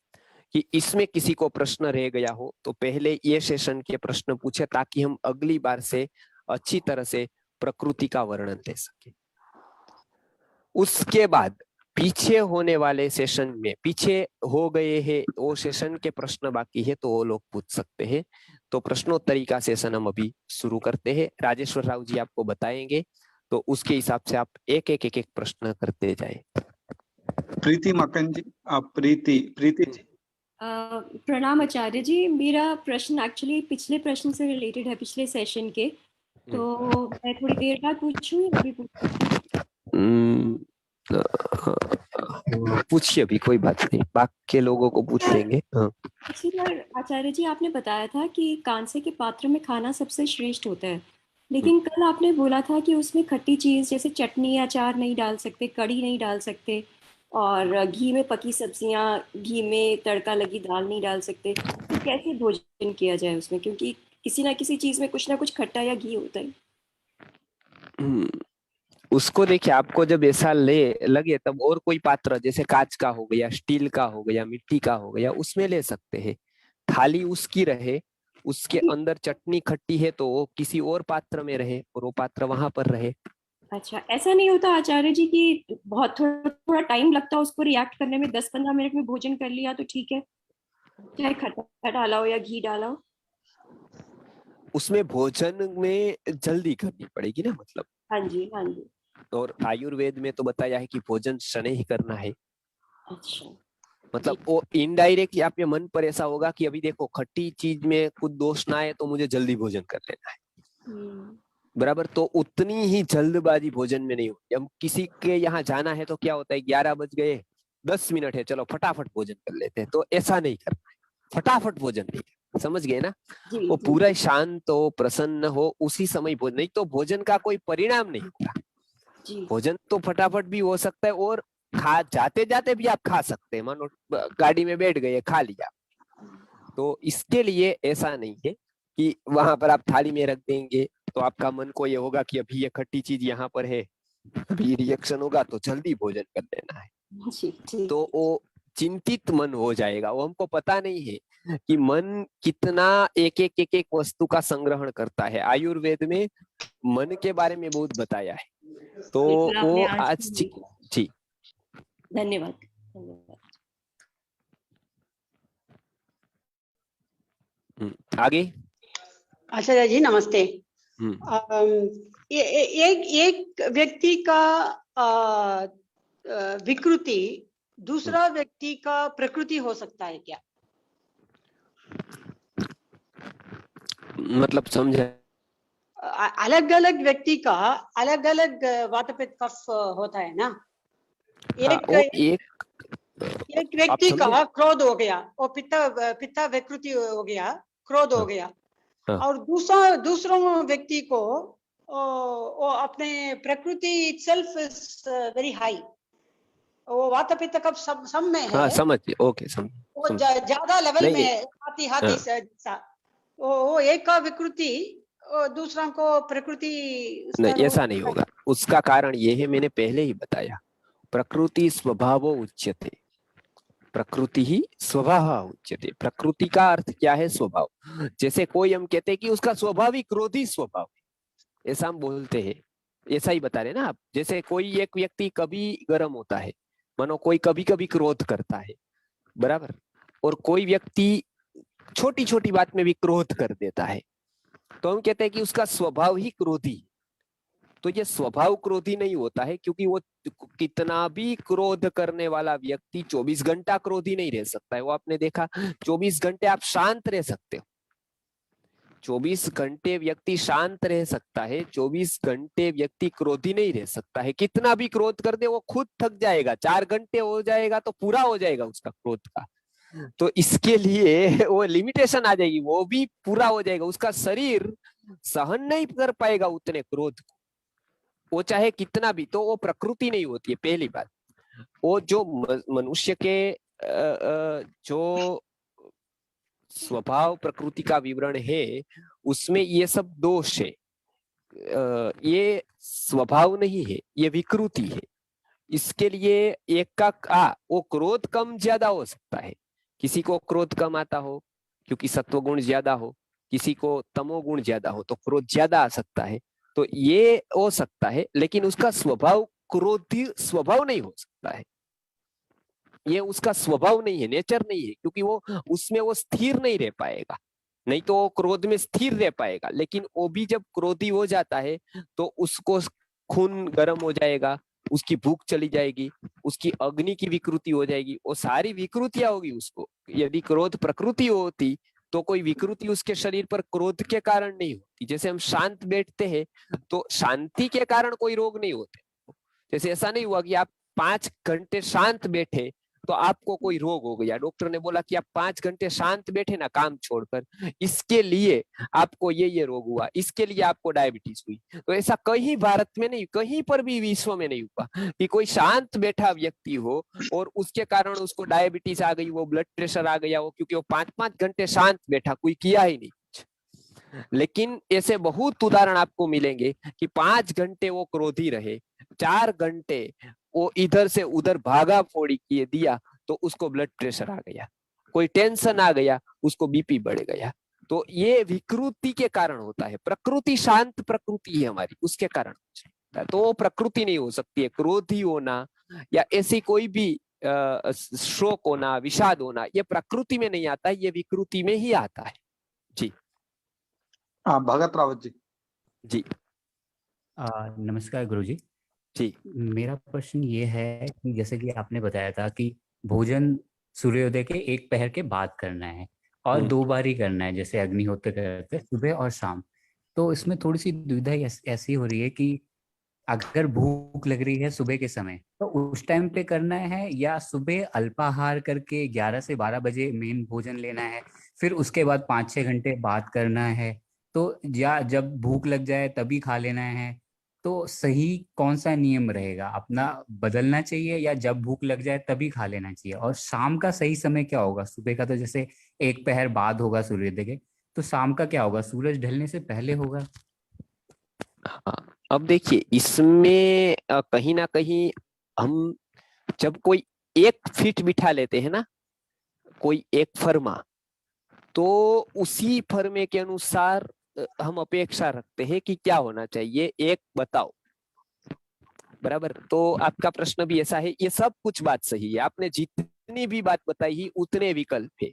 कि इसमें किसी को प्रश्न रह गया हो तो पहले ये सेशन के प्रश्न पूछे, ताकि हम अगली बार से अच्छी तरह से प्रकृति का वर्णन दे सके। उसके बाद पीछे होने वाले सेशन में, पीछे हो गए हैं वो सेशन के प्रश्न बाकी है तो वो लोग पूछ सकते हैं। तो प्रश्नोत्तरी का सेशन हम अभी शुरू करते हैं। राजेश्वर राव जी आपको बताएंगे, तो उसके हिसाब से आप एक एक प्रश्न करते जाए। प्रीति मक्कन जी, प्रीति जी। प्रणाम आचार्य जी। मेरा प्रश्न एक्चुअली पिछले प्रश्न से रिलेटेड है, पिछले सेशन के। तो मैं थोड़ी देर बाद पूछूं या अभी पूछिए, अभी कोई बात नहीं, बाकी के लोगों को पूछ लेंगे। पिछली बार आचार्य जी आपने बताया था कि कांसे के पात्र में खाना सबसे श्रेष्ठ होता है, लेकिन कल आपने बोला था कि उसमें खट्टी चीज जैसे चटनी या अचार नहीं डाल सकते, कड़ी नहीं डाल सकते, और घी में पकी सब्जियां, घी में तड़का लगी दाल नहीं डाल सकते। तो कैसे भोजन किया जाए उसमें, क्योंकि किसी ना किसी चीज में कुछ ना कुछ खट्टा या घी होता है। उसको देखिए, आपको जब ऐसा लगे तब और कोई पात्र जैसे कांच का हो गया, स्टील का हो गया, मिट्टी का हो गया, उसमें ले सकते हैं। थाली उसकी रहे, उसके अंदर चटनी खट्टी है तो वो किसी और पात्र में रहे और वो पात्र वहां पर रहे। अच्छा, ऐसा नहीं होता आचार्य जी कि बहुत थोड़ा टाइम लगता है उसको रिएक्ट करने में, 10-15 मिनट में भोजन कर लिया तो ठीक है, चाहे खट्टा डाला हो या घी डाला हो? उसमें भोजन में जल्दी करनी पड़ेगी ना, मतलब। हाँ जी, हाँ जी। और आयुर्वेद में तो बताया है कि भोजन शनै ही करना है। अच्छा, मतलब वो इनडायरेक्टली आपके मन पर ऐसा होगा कि अभी देखो खट्टी चीज में कुछ दोष ना आए तो मुझे जल्दी भोजन कर लेना है, बराबर। तो उतनी ही जल्दबाजी भोजन में नहीं होती। हम किसी के यहाँ जाना है तो क्या होता है, 11 बज गए, 10 मिनट है, चलो फटाफट भोजन कर लेते हैं। तो ऐसा नहीं करना है, फटाफट भोजन नहीं करना, समझ गए ना। वो पूरा शांत हो, प्रसन्न हो, उसी समय भोजन, नहीं तो भोजन का कोई परिणाम नहीं होता। भोजन तो फटाफट भी हो सकता है और खा जाते जाते भी आप खा सकते हैं, मानो गाड़ी में बैठ गए खा लिया। तो इसके लिए ऐसा नहीं है कि वहां पर आप थाली में रख देंगे तो आपका मन को ये होगा कि अभी ये खट्टी चीज यहाँ पर है, अभी रिएक्शन होगा तो जल्दी भोजन कर लेना है। तो वो चिंतित मन हो जाएगा। वो हमको पता नहीं है कि मन कितना एक एक वस्तु का संग्रहण करता है। आयुर्वेद में मन के बारे में बहुत बताया है। तो वो आज जी, धन्यवाद। आगे। आचार्य जी नमस्ते। एक व्यक्ति का विकृति दूसरा व्यक्ति का प्रकृति हो सकता है क्या? मतलब समझे? अलग अलग व्यक्ति का अलग अलग वातपित्त कफ होता है ना। एक व्यक्ति का क्रोध हो गया, वो पित्ता विकृति हो गया, क्रोध हो गया। और दूसरों व्यक्ति को वो अपने प्रकृति इटसेल्फ इज वेरी हाई, वो वातपित्त कफ सब में है। समझिए, ओके, समझ। वो ज्यादा लेवल में है, हाथी सा। वो एक का विकृति दूसरा को प्रकृति नहीं, ऐसा नहीं होगा। उसका कारण ये है, मैंने पहले ही बताया, प्रकृति स्वभावो उच्यते, प्रकृति ही स्वभाव उच्यते। प्रकृति का अर्थ क्या है? स्वभाव। जैसे कोई हम कहते हैं कि उसका स्वभाव ही क्रोधी स्वभाव है, ऐसा हम बोलते हैं, ऐसा ही बता रहे ना आप। जैसे कोई एक व्यक्ति कभी गर्म होता है, मानो कोई कभी कभी क्रोध करता है, बराबर। और कोई व्यक्ति छोटी छोटी बात में भी क्रोध कर देता है, तो हम कहते हैं कि उसका स्वभाव ही क्रोधी। तो ये स्वभाव क्रोधी नहीं होता है, क्योंकि वो कितना भी क्रोध करने वाला व्यक्ति 24 घंटा क्रोधी नहीं रह सकता है। वो आपने देखा, 24 घंटे आप शांत रह सकते हो, 24 घंटे व्यक्ति शांत रह सकता है, 24 घंटे व्यक्ति क्रोधी नहीं रह सकता है। कितना भी क्रोध कर दे वो खुद थक जाएगा, 4 घंटे हो जाएगा तो पूरा हो जाएगा उसका क्रोध का। तो इसके लिए वो लिमिटेशन आ जाएगी, वो भी पूरा हो जाएगा, उसका शरीर सहन नहीं कर पाएगा उतने क्रोध को, वो चाहे कितना भी। तो वो प्रकृति नहीं होती है, पहली बात। वो जो मनुष्य के जो स्वभाव प्रकृति का विवरण है, उसमें ये सब दोष है। ये स्वभाव नहीं है, ये विकृति है। इसके लिए एक का वो क्रोध कम ज्यादा हो सकता है, किसी को क्रोध कम आता हो क्योंकि सत्व गुण ज्यादा हो, किसी को तमोगुण ज्यादा हो तो क्रोध ज्यादा आ सकता है। तो ये हो सकता है, लेकिन उसका स्वभाव क्रोधी स्वभाव नहीं हो सकता है। ये उसका स्वभाव नहीं है, नेचर नहीं है, क्योंकि वो उसमें वो स्थिर नहीं रह पाएगा। नहीं तो वो क्रोध में स्थिर रह पाएगा, लेकिन वो भी जब क्रोधी हो जाता है तो उसको खून गर्म हो जाएगा, उसकी भूख चली जाएगी, उसकी अग्नि की विकृति हो जाएगी, वो सारी विकृतियां होगी उसको। यदि क्रोध प्रकृति होती तो कोई विकृति उसके शरीर पर क्रोध के कारण नहीं होती। जैसे हम शांत बैठते हैं तो शांति के कारण कोई रोग नहीं होते। जैसे ऐसा नहीं हुआ कि आप 5 घंटे शांत बैठे तो आपको कोई रोग हो गया, डॉक्टर ने बोला कि आप 5 घंटे शांत बैठे ना काम छोड़कर, इसके लिए आपको ये रोग हुआ, इसके लिए आपको डायबिटीज हुई। तो ऐसा कहीं भारत में नहीं, कहीं पर भी विश्व में नहीं हुआ कि कोई शांत बैठा व्यक्ति हो और उसके कारण उसको डायबिटीज आ गई, वो ब्लड प्रेशर आ गया हो, क्योंकि वो 5-5 घंटे शांत बैठा, कोई किया ही नहीं। लेकिन ऐसे बहुत उदाहरण आपको मिलेंगे कि 5 घंटे वो क्रोधी रहे, 4 घंटे वो इधर से उधर भागा फोड़ी किए दिया तो उसको ब्लड प्रेशर आ गया, कोई टेंशन आ गया, उसको बीपी बढ़ गया। तो ये विकृति के कारण होता है। प्रकृति शांत प्रकृति है हमारी, उसके कारण तो वो प्रकृति नहीं हो सकती है। क्रोधी होना या ऐसी कोई भी शोक होना, विषाद होना, ये प्रकृति में नहीं आता है, ये विकृति में ही आता है। जी भगत रावत जी। जी नमस्कार गुरुजी। जी मेरा प्रश्न ये है कि जैसे कि आपने बताया था कि भोजन सूर्योदय के 1 पहर के बाद करना है और 2 बार ही करना है, जैसे अग्निहोत्र करते सुबह और शाम। तो इसमें थोड़ी सी दुविधा ऐसी हो रही है कि अगर भूख लग रही है सुबह के समय तो उस टाइम पे करना है, या सुबह अल्पाहार करके 11 से 12 बजे मेन भोजन लेना है, फिर उसके बाद 5-6 घंटे बाद करना है, तो या जब भूख लग जाए तभी खा लेना है। तो सही कौन सा नियम रहेगा? अपना बदलना चाहिए या जब भूख लग जाए तभी खा लेना चाहिए? और शाम का सही समय क्या होगा? सुबह का तो जैसे 1 पहर बाद होगा सूर्योदय के, तो शाम का क्या होगा? सूरज ढलने से पहले होगा? हाँ, अब देखिए इसमें कहीं ना कहीं हम जब कोई एक फिट बिठा लेते हैं ना, कोई एक फर्मा, तो उसी फर्मे के अनुसार हम अपेक्षा रखते हैं कि क्या होना चाहिए, एक बताओ। बराबर, तो आपका प्रश्न भी ऐसा है। ये सब कुछ बात सही है, आपने जितनी भी बात बताई ही उतने विकल्प है।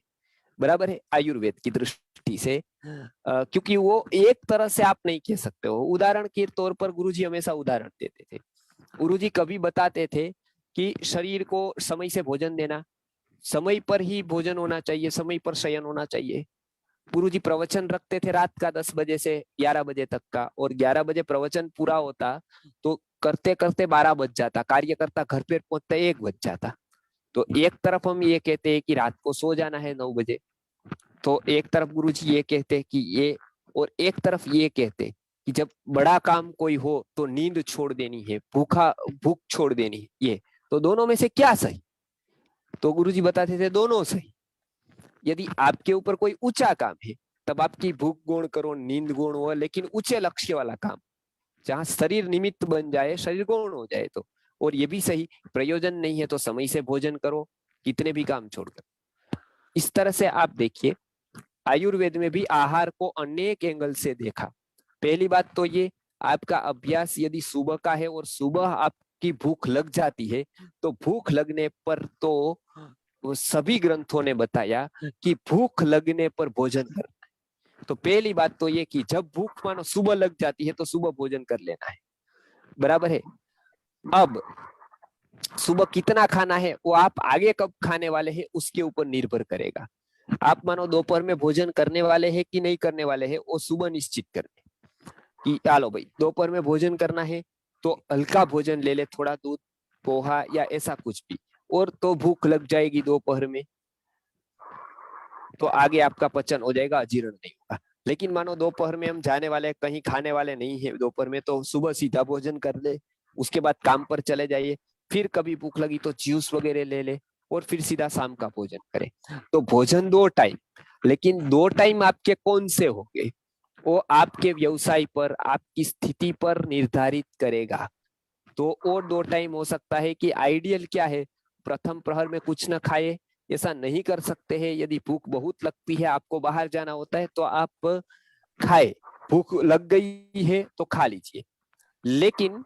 बराबर है, आयुर्वेद की दृष्टि से, क्योंकि वो एक तरह से आप नहीं कह सकते हो। उदाहरण के तौर पर गुरुजी हमेशा उदाहरण देते थे। गुरुजी कभी बताते थे कि शरीर को समय से भोजन देना, समय पर ही भोजन होना चाहिए, समय पर शयन होना चाहिए। गुरुजी प्रवचन रखते थे रात का 10 बजे से 11 बजे तक का, और 11 बजे प्रवचन पूरा होता तो करते करते 12 बज जाता, कार्यकर्ता घर पे पहुंचते 1 बज जाता। तो एक तरफ हम ये कहते हैं कि रात को सो जाना है 9 बजे, तो एक तरफ गुरुजी ये कहते हैं कि ये, और एक तरफ ये कहते कि जब बड़ा काम कोई हो तो नींद छोड़ देनी है, भूख छोड़ देनी है। ये तो दोनों में से क्या सही? तो गुरुजी बताते थे दोनों सही। यदि आपके ऊपर कोई ऊंचा काम है तब आपकी भूख गौण करो, नींद गौण हो, लेकिन ऊंचे लक्ष्य वाला काम जहां शरीर निमित्त बन जाए, शरीर गौण हो जाए तो, और ये भी सही, प्रयोजन नहीं है तो समय से भोजन करो, कितने भी काम छोड़कर। इस तरह से आप देखिए आयुर्वेद में भी आहार को अनेक एंगल से देखा। पहली बात तो ये, आपका अभ्यास यदि सुबह का है और सुबह आपकी भूख लग जाती है तो भूख लगने पर तो वो सभी ग्रंथों ने बताया कि भूख लगने पर भोजन करना है। तो पहली बात तो ये कि जब भूख मानो सुबह लग जाती है तो सुबह भोजन कर लेना है। बराबर है। अब सुबह कितना खाना है वो आप आगे कब खाने वाले हैं उसके ऊपर निर्भर करेगा। आप मानो दोपहर में भोजन करने वाले हैं कि नहीं करने वाले हैं, वो सुबह निश्चित करने कि चलो भाई दोपहर में भोजन करना है तो हल्का भोजन ले ले, थोड़ा दूध, पोहा या ऐसा कुछ भी, और तो भूख लग जाएगी दोपहर में तो आगे आपका पचन हो जाएगा, अजीर्ण नहीं होगा। लेकिन मानो दोपहर में हम जाने वाले, कहीं खाने वाले नहीं है दोपहर में, तो सुबह सीधा भोजन कर ले, उसके बाद काम पर चले जाइए, फिर कभी भूख लगी तो जूस वगैरह ले ले और फिर सीधा शाम का भोजन करें। तो भोजन 2 टाइम, लेकिन 2 टाइम आपके कौन से होंगे वो आपके व्यवसाय पर, आपकी स्थिति पर निर्धारित करेगा। तो और 2 टाइम हो सकता है कि आइडियल क्या है, प्रथम प्रहर में कुछ न खाए, ऐसा नहीं कर सकते हैं। यदि भूख बहुत लगती है, आपको बाहर जाना होता है, तो आप खाए, भूख लग गई है तो खा लीजिए। लेकिन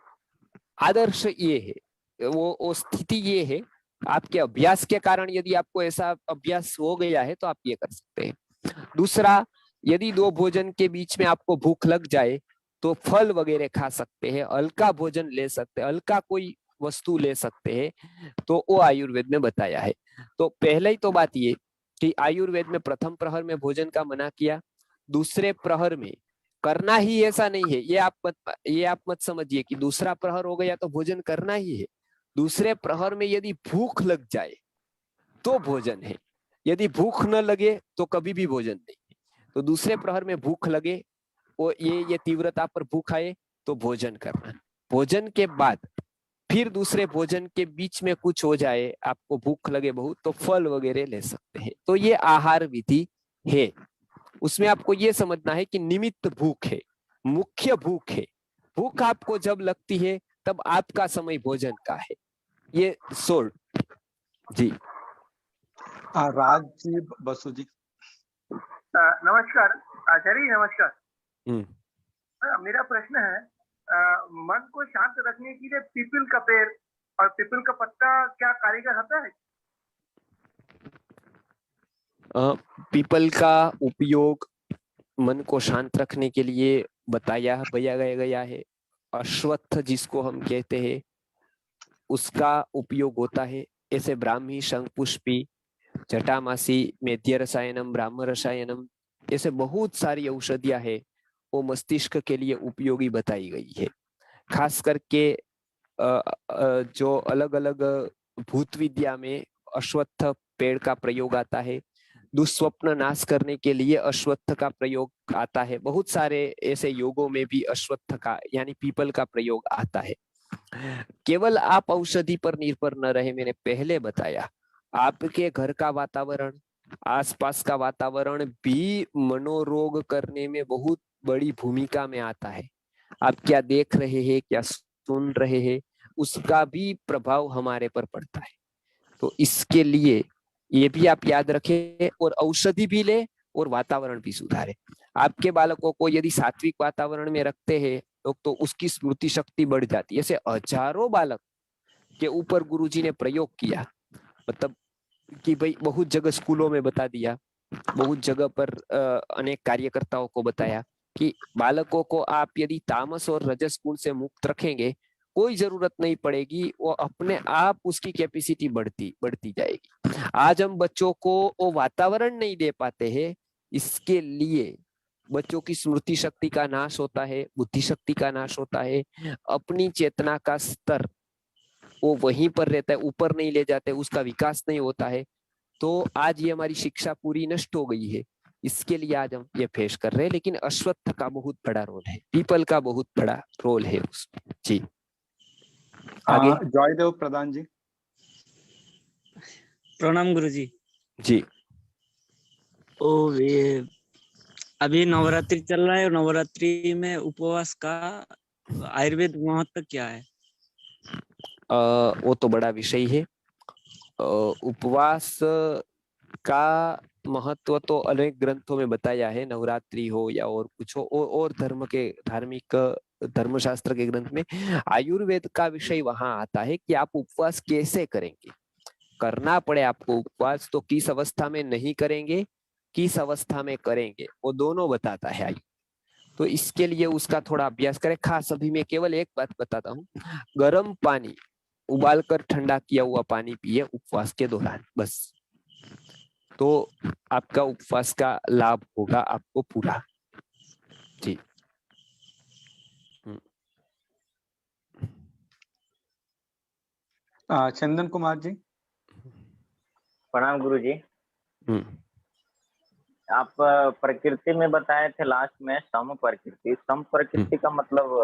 आदर्श ये है, वो स्थिति ये है, आपके अभ्यास के कारण यदि आपको ऐसा अभ्यास हो गया है तो आप ये कर सकते हैं। दूसरा, यदि दो भोजन के बीच में आपको भूख लग जाए तो फल वगैरह खा सकते हैं, हल्का भोजन ले सकते हैं, हल्का कोई वस्तु ले सकते हैं, तो वो आयुर्वेद में बताया है। तो पहले ही तो बात ये कि आयुर्वेद में प्रथम प्रहर में भोजन का मना किया, दूसरे प्रहर में करना ही ऐसा नहीं है, ये आप मत समझिए कि दूसरा प्रहर हो गया तो भोजन करना ही है। दूसरे प्रहर में यदि भूख लग जाए तो भोजन है, यदि भूख न लगे तो कभी भी भोजन नहीं है। तो दूसरे प्रहर में भूख लगे, वो ये तीव्रता पर भूख आए तो भोजन करना। भोजन के बाद फिर दूसरे भोजन के बीच में कुछ हो जाए, आपको भूख लगे बहुत, तो फल वगैरह ले सकते हैं। तो ये आहार विधि है। उसमें आपको ये समझना है कि निमित्त भूख है, मुख्य भूख है। भूख आपको जब लगती है तब आपका समय भोजन का है। ये शॉर्ट जी। राजीव बसु जी। नमस्कार आचार्य जी, नमस्कार। मेरा प्रश्न है, मन को शांत रखने के लिए पीपल का पेड़ और पीपल का पत्ता क्या कारीगर होता है? पीपल का उपयोग मन को शांत रखने के लिए बताया गया है। अश्वत्थ जिसको हम कहते हैं उसका उपयोग होता है। ऐसे ब्राह्मी, शंखपुष्पी, जटामासी, मेध्य रसायनम, ब्राह्म रसायनम, ऐसे बहुत सारी औषधियां है, वो मस्तिष्क के लिए उपयोगी बताई गई है। खास करके जो अलग अलग भूत विद्या में अश्वत्थ पेड़ का प्रयोग आता है, दुष्स्वप्न नाश करने के लिए अश्वत्थ का प्रयोग आता है, बहुत सारे ऐसे योगों में भी अश्वत्थ का यानी पीपल का प्रयोग आता है। केवल आप औषधि पर निर्भर न रहे, मैंने पहले बताया, आपके घर का वातावरण, आसपास का वातावरण भी मनोरोग करने में बहुत बड़ी भूमिका में आता है। आप क्या देख रहे हैं, क्या सुन रहे हैं, उसका भी प्रभाव हमारे पर पड़ता है। तो इसके लिए ये भी आप याद रखें और औषधि भी ले और वातावरण भी सुधारे। आपके बालकों को यदि सात्विक वातावरण में रखते हैं तो उसकी स्मृति शक्ति बढ़ जाती है। ऐसे हजारों बालक के ऊपर गुरुजी ने प्रयोग किया, मतलब कि भाई बहुत जगह स्कूलों में बता दिया, बहुत जगह पर अनेक कार्यकर्ताओं को बताया कि बालकों को आप यदि तामस और रजस गुण से मुक्त रखेंगे, कोई जरूरत नहीं पड़ेगी, वो अपने आप उसकी कैपेसिटी बढ़ती जाएगी। आज हम बच्चों को वो वातावरण नहीं दे पाते हैं, इसके लिए बच्चों की स्मृति शक्ति का नाश होता है, बुद्धि शक्ति का नाश होता है, अपनी चेतना का स्तर वो वहीं पर रहता है, ऊपर नहीं ले जाते, उसका विकास नहीं होता है। तो आज ये हमारी शिक्षा पूरी नष्ट हो गई है, इसके लिए आज हम ये पेश कर रहे हैं। लेकिन अश्वत्थ का बहुत बड़ा रोल है, पीपल का बहुत बड़ा रोल है उसमें जी। आगे जयदेव प्रधान जी। प्रणाम गुरुजी जी। ये अभी नवरात्रि चल रहा है और नवरात्रि में उपवास का आयुर्वेद महत्व क्या है? वो तो बड़ा विषय है। उपवास का महत्व तो अनेक ग्रंथों में बताया है, नवरात्रि हो या और कुछ हो, और धर्म के धार्मिक धर्मशास्त्र के ग्रंथ में। आयुर्वेद का विषय वहां आता है कि आप उपवास कैसे करेंगे, करना पड़े आपको उपवास तो किस अवस्था में नहीं करेंगे, किस अवस्था में करेंगे, वो दोनों बताता है आयुर्वेद। तो इसके लिए उसका थोड़ा अभ्यास करें। खास अभी मैं केवल एक बात बताता हूँ, गर्म पानी उबालकर ठंडा किया हुआ पानी पिए उपवास के दौरान, बस, तो आपका उपवास का लाभ होगा आपको पूरा जी। चंदन कुमार जी। प्रणाम गुरुजी। आप प्रकृति में बताए थे लास्ट में सम प्रकृति। सम प्रकृति का मतलब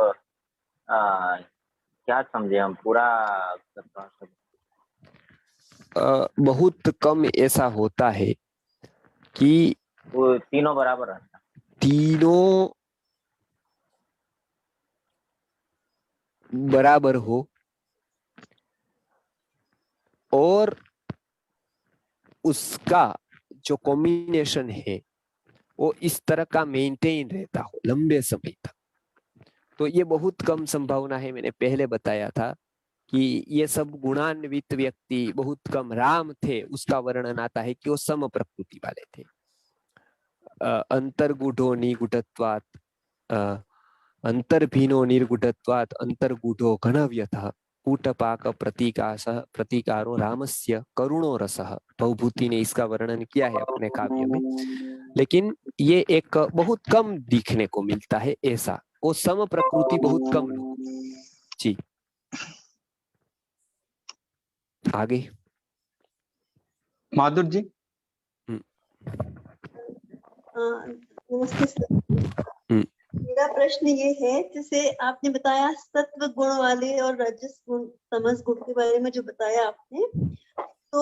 क्या समझे हम पूरा? बहुत कम ऐसा होता है कि वो तीनों बराबर रहता, तीनों बराबर हो और उसका जो कॉम्बिनेशन है वो इस तरह का मेंटेन रहता हो लंबे समय तक, तो ये बहुत कम संभावना है। मैंने पहले बताया था कि ये सब गुणान्वित व्यक्ति बहुत कम, राम थे उसका वर्णन आता है कि वो सम प्रकृति वाले थे। अंतर्गुढ़ो निगुढ़त्वात्, अंतर्भिन्नो निर्गुढ़त्वात् अंतर्गुढ़ो घनव्यथः कूटपाक प्रतीकारो रामस्य करुणो रसः। भवभूति ने इसका वर्णन किया है अपने काव्य में, लेकिन ये एक बहुत कम दिखने को मिलता है ऐसा, वो सम प्रकृति बहुत कम लोग। जी आगे माधुर जी। नमस्ते सर। मेरा प्रश्न ये है, जैसे आपने बताया सत्व गुण वाले और रजस गुण तमस गुण के बारे में जो बताया आपने, तो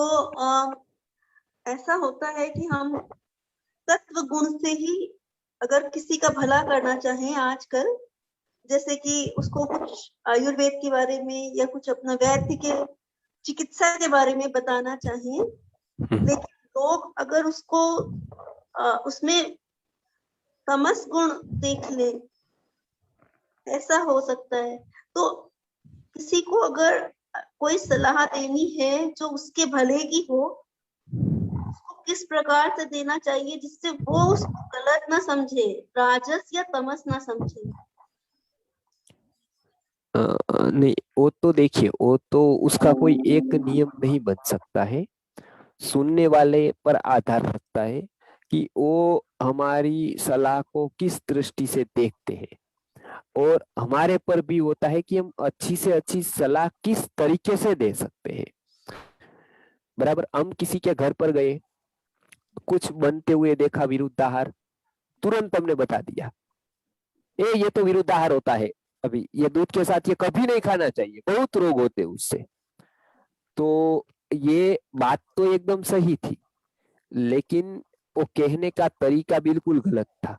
ऐसा होता है कि हम सत्व गुण से ही अगर किसी का भला करना चाहें आजकल, जैसे कि उसको कुछ आयुर्वेद के बारे में या कुछ अपना वैद्य के चिकित्सा के बारे में बताना चाहें, लेकिन लोग अगर उसको उसमें तमस गुण देख ले, ऐसा हो सकता है। तो किसी को अगर कोई सलाह देनी है जो उसके भले की हो, उसको किस प्रकार से देना चाहिए जिससे वो उसको गलत ना समझे, राजस या तमस ना समझे? नहीं, वो तो देखिए, वो तो उसका कोई एक नियम नहीं बन सकता है, सुनने वाले पर आधार रखता है कि वो हमारी सलाह को किस दृष्टि से देखते हैं, और हमारे पर भी होता है कि हम अच्छी से अच्छी सलाह किस तरीके से दे सकते हैं। बराबर, हम किसी के घर पर गए, कुछ बनते हुए देखा विरुद्धाहार, तुरंत हमने बता दिया ये तो विरुद्धाहार होता है, अभी ये दूध के साथ ये कभी नहीं खाना चाहिए, बहुत रोग होते हैं उससे। तो ये बात तो एकदम सही थी, लेकिन वो कहने का तरीका बिल्कुल गलत था।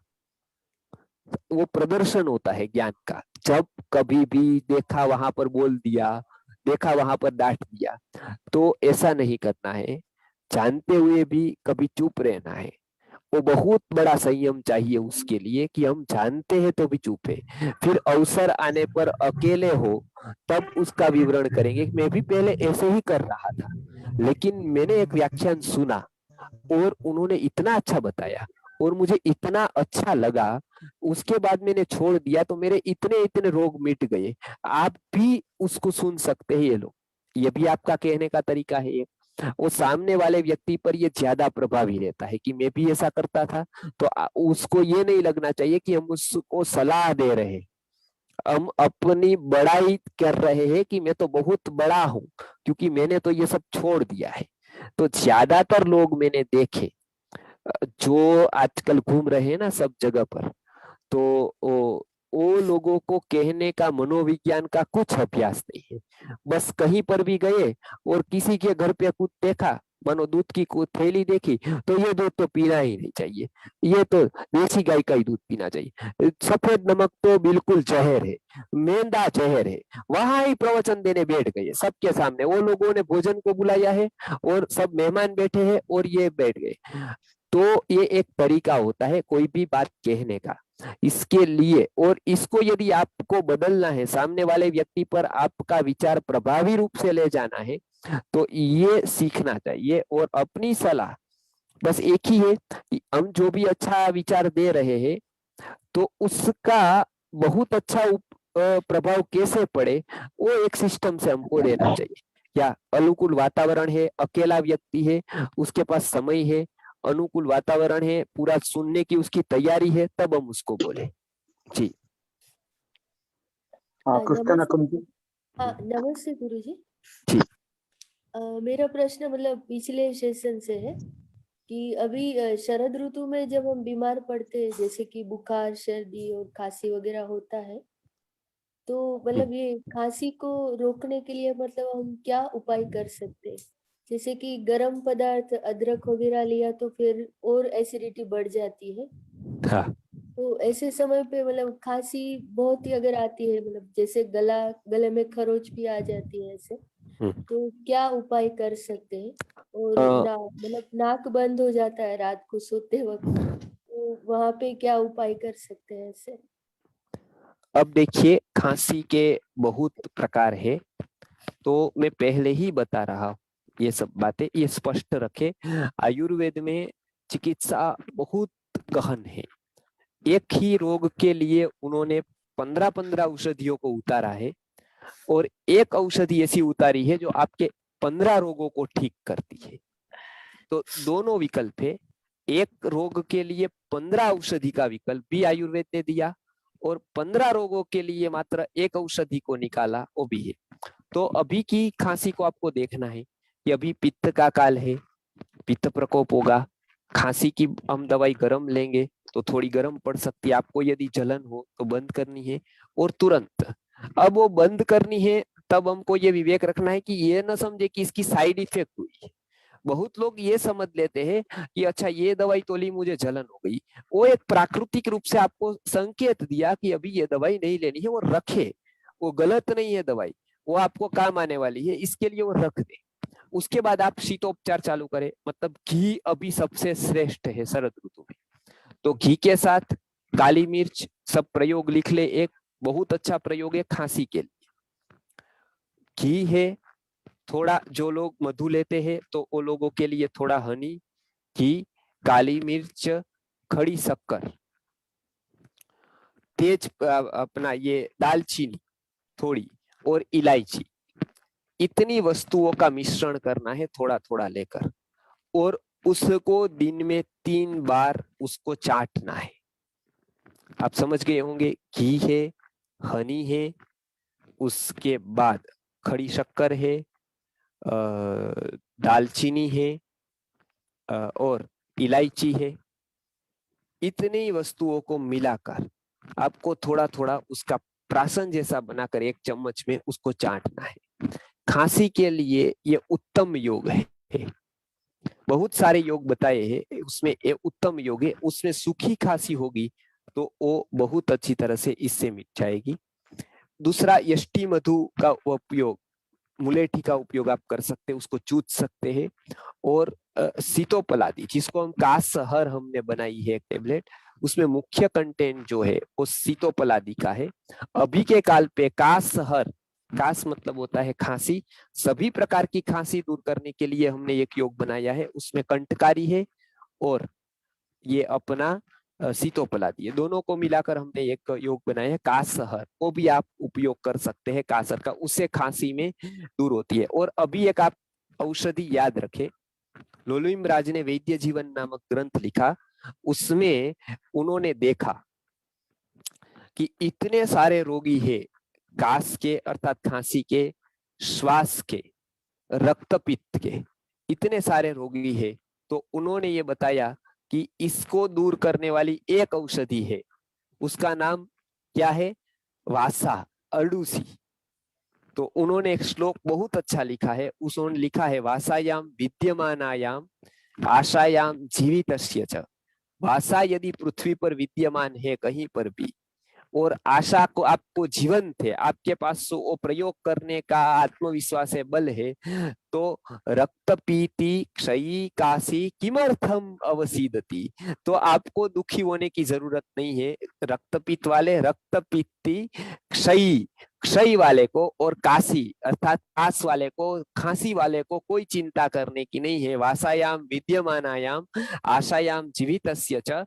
वो प्रदर्शन होता है ज्ञान का, जब कभी भी देखा वहां पर बोल दिया, देखा वहां पर डांट दिया, तो ऐसा नहीं करना है। जानते हुए भी कभी चुप रहना है। वो बहुत बड़ा संयम चाहिए उसके लिए कि हम जानते हैं तो भी चुप है, फिर अवसर आने पर अकेले हो तब उसका विवरण करेंगे। मैं भी पहले ऐसे ही कर रहा था, लेकिन मैंने एक व्याख्यान सुना और उन्होंने इतना अच्छा बताया और मुझे इतना अच्छा लगा, उसके बाद मैंने छोड़ दिया, तो मेरे इतने इतने रोग मिट गए। आप भी उसको सुन सकते हैं, ये लोग, ये भी आपका कहने का तरीका है। वो सामने वाले व्यक्ति पर ये ज्यादा प्रभावी रहता है कि मैं भी ऐसा करता था, तो उसको ये नहीं लगना चाहिए कि हम उसको सलाह दे रहे हैं, हम अपनी बड़ाई कर रहे हैं कि मैं तो बहुत बड़ा हूं क्योंकि मैंने तो ये सब छोड़ दिया है। तो ज्यादातर लोग मैंने देखे जो आजकल घूम रहे हैं ना सब जगह पर, तो वो लोगों को कहने का मनोविज्ञान का कुछ अभ्यास नहीं है। बस कहीं पर भी गए और किसी के घर पे कुछ देखा, मानो दूध की थैली देखी, तो ये दूध तो पीना ही नहीं चाहिए, ये तो देसी गाय का ही दूध पीना चाहिए, सफेद नमक तो बिल्कुल जहर है, मेंदा जहर है। वहां ही प्रवचन देने बैठ गए सबके सामने। वो लोगों ने भोजन को बुलाया है और सब मेहमान बैठे हैं और ये बैठ गए। तो ये एक तरीका होता है कोई भी बात कहने का, इसके लिए। और इसको यदि आपको बदलना है, सामने वाले व्यक्ति पर आपका विचार प्रभावी रूप से ले जाना है, तो ये सीखना चाहिए। और अपनी सलाह बस एक ही है कि हम जो भी अच्छा विचार दे रहे हैं, तो उसका बहुत अच्छा प्रभाव कैसे पड़े, वो एक सिस्टम से हमको देना चाहिए। क्या अनुकूल वातावरण है, अकेला व्यक्ति है, उसके पास समय है, अनुकूल वातावरण है, पूरा सुनने की उसकी तैयारी है, तब हम उसको बोले। जी नमस्ते गुरु जी। जी मेरा प्रश्न मतलब पिछले सेशन से है कि अभी शरद ऋतु में जब हम बीमार पड़ते हैं, जैसे कि बुखार, सर्दी और खांसी वगैरह होता है, तो मतलब ये खांसी को रोकने के लिए मतलब हम क्या उपाय कर सकते हैं? जैसे कि गर्म पदार्थ, अदरक वगैरह लिया तो फिर और एसिडिटी बढ़ जाती है। हाँ। तो ऐसे समय पे मतलब खांसी बहुत ही अगर आती है, मतलब जैसे गले में खरोच भी आ जाती है ऐसे, तो क्या उपाय कर सकते हैं? और मतलब नाक बंद हो जाता है रात को सोते वक्त, तो वहां पे क्या उपाय कर सकते हैं इससे? अब देखिए, खांसी के बहुत प्रकार है, तो मैं पहले ही बता रहा हूँ, ये सब बातें ये स्पष्ट रखे। आयुर्वेद में चिकित्सा बहुत गहन है। एक ही रोग के लिए उन्होंने 15-15 औषधियों को उतारा है, और एक औषधि ऐसी उतारी है जो आपके 15 रोगों को ठीक करती है। तो दोनों विकल्प है। एक रोग के लिए 15 औषधि का विकल्प भी आयुर्वेद ने दिया, और 15 रोगों के लिए मात्र एक औषधि को निकाला, वो भी है। तो अभी की खांसी को आपको देखना है कि अभी पित्त का काल है, पित्त प्रकोप होगा। खांसी की हम दवाई गर्म लेंगे तो थोड़ी गर्म पड़ सकती है। आपको यदि जलन हो तो बंद करनी है, और तुरंत। अब वो बंद करनी है, तब हमको ये विवेक रखना है कि ये न समझे कि इसकी साइड इफेक्ट हुई है। बहुत लोग ये समझ लेते हैं कि अच्छा ये दवाई तो ली, मुझे जलन हो गई। वो एक प्राकृतिक रूप से आपको संकेत दिया कि अभी ये दवाई नहीं लेनी है, वो रखे। वो गलत नहीं है दवाई, वो आपको काम आने वाली है, इसके लिए वो रख दे। उसके बाद आप शीतोपचार चालू करें। मतलब घी अभी सबसे श्रेष्ठ है शरद ऋतु में, तो घी के साथ काली मिर्च, सब प्रयोग लिख ले। एक बहुत अच्छा प्रयोग है खांसी के लिए, घी है। थोड़ा जो लोग मधु लेते हैं तो वो लोगों के लिए थोड़ा हनी, घी, काली मिर्च, खड़ी शक्कर, तेज अपना ये दालचीनी थोड़ी, और इलायची, इतनी वस्तुओं का मिश्रण करना है थोड़ा थोड़ा लेकर, और उसको दिन में 3 बार उसको चाटना है। आप समझ गए होंगे, घी है, हनी है, उसके बाद खड़ी शक्कर है, दालचीनी है, और इलायची है। इतनी वस्तुओं को मिलाकर आपको थोड़ा थोड़ा उसका प्राशन जैसा बनाकर 1 चम्मच में उसको चाटना है। खांसी के लिए ये उत्तम योग है। बहुत सारे योग बताए हैं, उसमें ये उत्तम योग है। उसमें सूखी खांसी होगी तो वो बहुत अच्छी तरह से इससे मिट जाएगी। दूसरा, यष्टि मधु का उपयोग, मुलेठी का उपयोग आप कर सकते हैं, उसको चूस सकते हैं। और सीतोपलादी, जिसको हम कासहर हमने बनाई है एक टेबलेट, उसमें मुख्य कंटेंट जो है वो सीतोपलादी का है। अभी के काल पे कासहर, कास मतलब होता है खांसी, सभी प्रकार की खांसी दूर करने के लिए हमने एक योग बनाया है। उसमें कंटकारी है और ये अपना सीतोपलादी है, दोनों को मिलाकर हमने एक योग बनाया है कासहर। वो भी आप उपयोग कर सकते हैं कासर का, उससे खांसी में दूर होती है। और अभी एक आप औषधि याद रखें, लोलुइम राज ने वैद्य जीवन नामक ग्रंथ लिखा, उसमें उन्होंने देखा कि इतने सारे रोगी है, कास के अर्थात खांसी के, श्वास के, रक्तपित्त के, इतने सारे रोगी है। तो उन्होंने ये बताया कि इसको दूर करने वाली एक औषधि है, उसका नाम क्या है? वासा, अड़ूसी। तो उन्होंने एक श्लोक बहुत अच्छा लिखा है, उसने लिखा है वासायाम विद्यमानायाम आशायाम जीवितस्य च। वासा यदि पृथ्वी पर विद्यमान है कहीं पर भी, और आशा को आपको जीवंत है, आपके पास वो प्रयोग करने का आत्मविश्वास है, बल है, तो रक्तपीति क्षयी काशी किमर्थम अवसीदति। तो आपको दुखी होने की जरूरत नहीं है। रक्तपित्त वाले, रक्तपीति, क्षयी, क्षय वाले को, और काशी अर्थात कास वाले को, खांसी वाले को कोई चिंता करने की नहीं है। वासायाम विद्यमानायाम आशायाम जीवितस्य च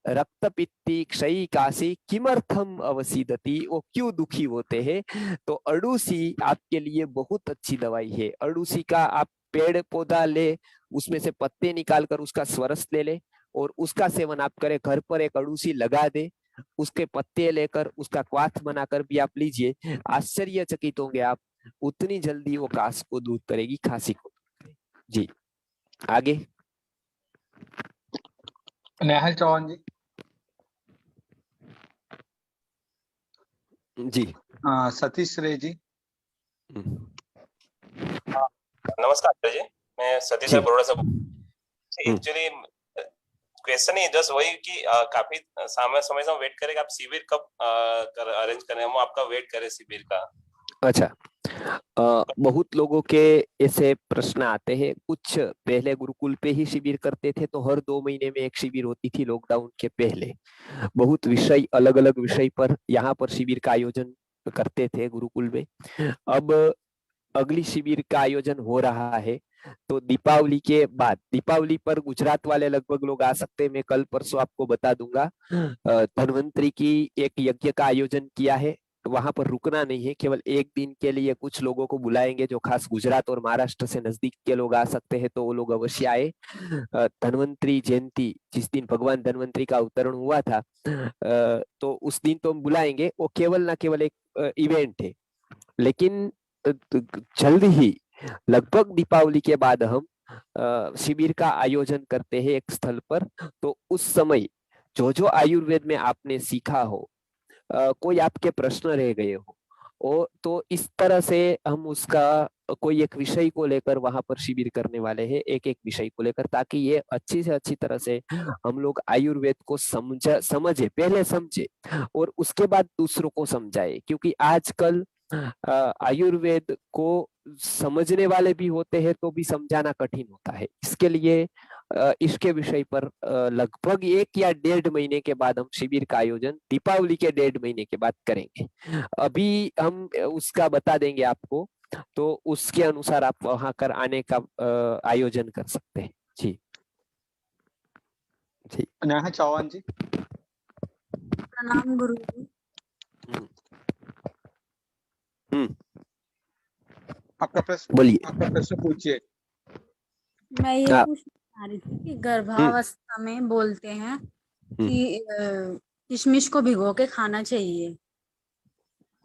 रक्तपित्ति क्षयी काशी किमर्थम अवसीदति। वो क्यों दुखी होते हैं? तो अड़ूसी आपके लिए बहुत अच्छी दवाई है। अड़ूसी का आप पेड़ पौधा ले, उसमें से पत्ते निकाल कर उसका स्वरस ले ले, और उसका सेवन आप करें। घर पर एक अड़ूसी लगा दे, उसके पत्ते लेकर उसका क्वाथ बनाकर भी आप लीजिए, आश्चर्यचकित होंगे आप, उतनी जल्दी वो काश को दूर करेगी, खांसी को। जी आगे। नेहल चौहान जी। जी सतीश रे जी। नमस्कार जी, मैं सतीश बरोड़ा से। एक्चुअली क्वेश्चन ही जस्ट वही कि काफी समय से वेट करें आप शिविर कब अरेंज करें, हम आपका वेट करें शिविर का। अच्छा, बहुत लोगों के ऐसे प्रश्न आते हैं। कुछ पहले गुरुकुल पे ही शिविर करते थे, तो हर 2 महीने में एक शिविर होती थी लॉकडाउन के पहले। बहुत विषय, अलग अलग विषय पर यहाँ पर शिविर का आयोजन करते थे गुरुकुल में। अब अगली शिविर का आयोजन हो रहा है तो दीपावली के बाद, दीपावली पर गुजरात वाले लगभग लोग आ सकते हैं। मैं कल परसों आपको बता दूंगा। धन्वंतरी की एक यज्ञ का आयोजन किया है, वहां पर रुकना नहीं है, केवल एक दिन के लिए कुछ लोगों को बुलाएंगे जो खास गुजरात और महाराष्ट्र से नजदीक के लोग आ सकते हैं, तो वो लोग अवश्य आए। धन्वंतरी जयंती, जिस दिन भगवान धन्वंतरी का अवतरण हुआ था, तो उस दिन तो हम बुलाएंगे। वो केवल ना केवल एक इवेंट है, लेकिन जल्द ही लगभग दीपावली के बाद हम शिविर का आयोजन करते हैं एक स्थल पर। तो उस समय जो जो आयुर्वेद में आपने सीखा हो, कोई आपके प्रश्न रह गए हो, तो इस तरह से हम उसका कोई एक विषय को लेकर वहां पर शिविर करने वाले हैं, एक एक विषय को लेकर, ताकि ये अच्छी से अच्छी तरह से हम लोग आयुर्वेद को समझे, पहले समझे और उसके बाद दूसरों को समझाए। क्योंकि आजकल आयुर्वेद को समझने वाले भी होते हैं तो भी समझाना कठिन होता है। इसके लिए इसके विषय पर लगभग 1 या 1.5 महीने के बाद हम शिविर का आयोजन दीपावली के 1.5 महीने के बाद करेंगे। अभी हम उसका बता देंगे आपको, तो उसके अनुसार आप वहां कर आने का आयोजन कर सकते हैं। जी जी। नेहा चौहान जी। प्रणाम गुरु जी। आपका प्रश्न बोलिए। आपका प्रश्न पूछिए। मैं ये पूछना चाह रही थी कि गर्भावस्था में बोलते हैं कि किशमिश को भिगो के खाना चाहिए,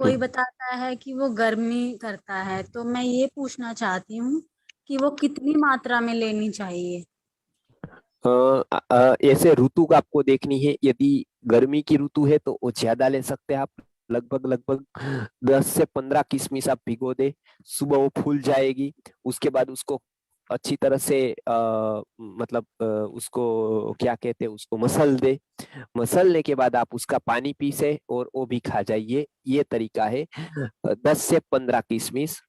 कोई बताता है कि वो गर्मी करता है, तो मैं ये पूछना चाहती हूँ कि वो कितनी मात्रा में लेनी चाहिए? ऐसे ऋतु का आपको देखनी है। यदि गर्मी की ऋतु है तो वो ज्यादा ले सकते हैं आप, लगभग 10 से 15 किशमिश आप भिगो दे, सुबह वो फूल जाएगी। उसके बाद उसको अच्छी तरह से उसको क्या कहते हैं, उसको मसल दे। मसलने के बाद आप उसका पानी पी से और वो भी खा जाइए। ये तरीका है। 10 से 15 किशमिश,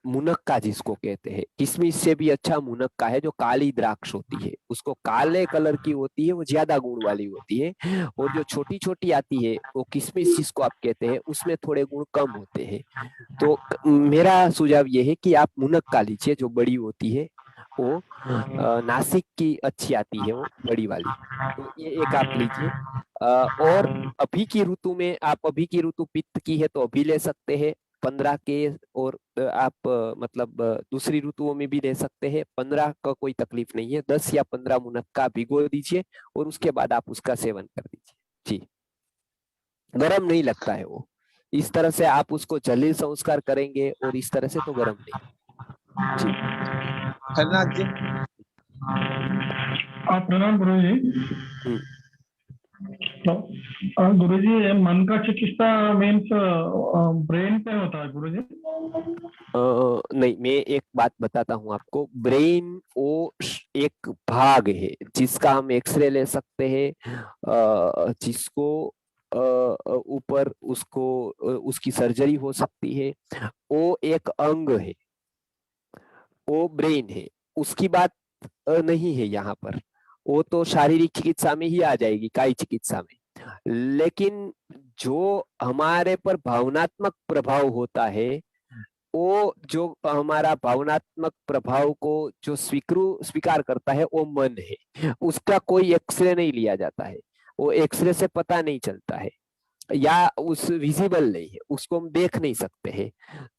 मुनक्का जिसको कहते हैं, किशमिश से भी अच्छा मुनक्का है जो काली द्राक्ष होती है, उसको काले कलर की होती है, वो ज्यादा गुण वाली होती है। और जो छोटी छोटी आती है वो किशमिश जिसको आप कहते हैं, उसमें थोड़े गुण कम होते हैं। तो मेरा सुझाव ये है कि आप मुनक्का लीजिए, जो बड़ी होती है, वो नासिक की अच्छी आती है, वो बड़ी वाली। तो ये एक आप लीजिए। और अभी की ऋतु में, आप अभी की ऋतु पित्त की है तो अभी ले सकते हैं 15 के, और आप दूसरी ऋतुओं में भी ले सकते हैं। 15 का कोई तकलीफ नहीं है। 10 या 15 मुनक्का भिगो दीजिए और उसके बाद आप उसका सेवन कर दीजिए। जी, गरम नहीं लगता है वो। इस तरह से आप उसको जलील संस्कार करेंगे और इस तरह से तो गरम नहीं। जी हरनाथ जी। प्रणाम गुरु जी। गुरु जी, मन का चिकित्सा मीन्स ब्रेन पे होता है गुरु जी? नहीं, मैं एक बात बताता हूँ आपको। ब्रेन वो एक भाग है जिसका हम एक्सरे ले सकते हैं, जिसको ऊपर उसको उसकी सर्जरी हो सकती है। वो एक अंग है, वो ब्रेन है। उसकी बात नहीं है यहाँ पर, वो तो शारीरिक चिकित्सा में ही आ जाएगी, काई चिकित्सा में। लेकिन जो हमारे पर भावनात्मक प्रभाव होता है, वो जो हमारा भावनात्मक प्रभाव को जो स्वीकार करता है, वो मन है। उसका कोई एक्सरे नहीं लिया जाता है, वो एक्सरे से पता नहीं चलता है, या उस विजिबल नहीं है, उसको हम देख नहीं सकते हैं।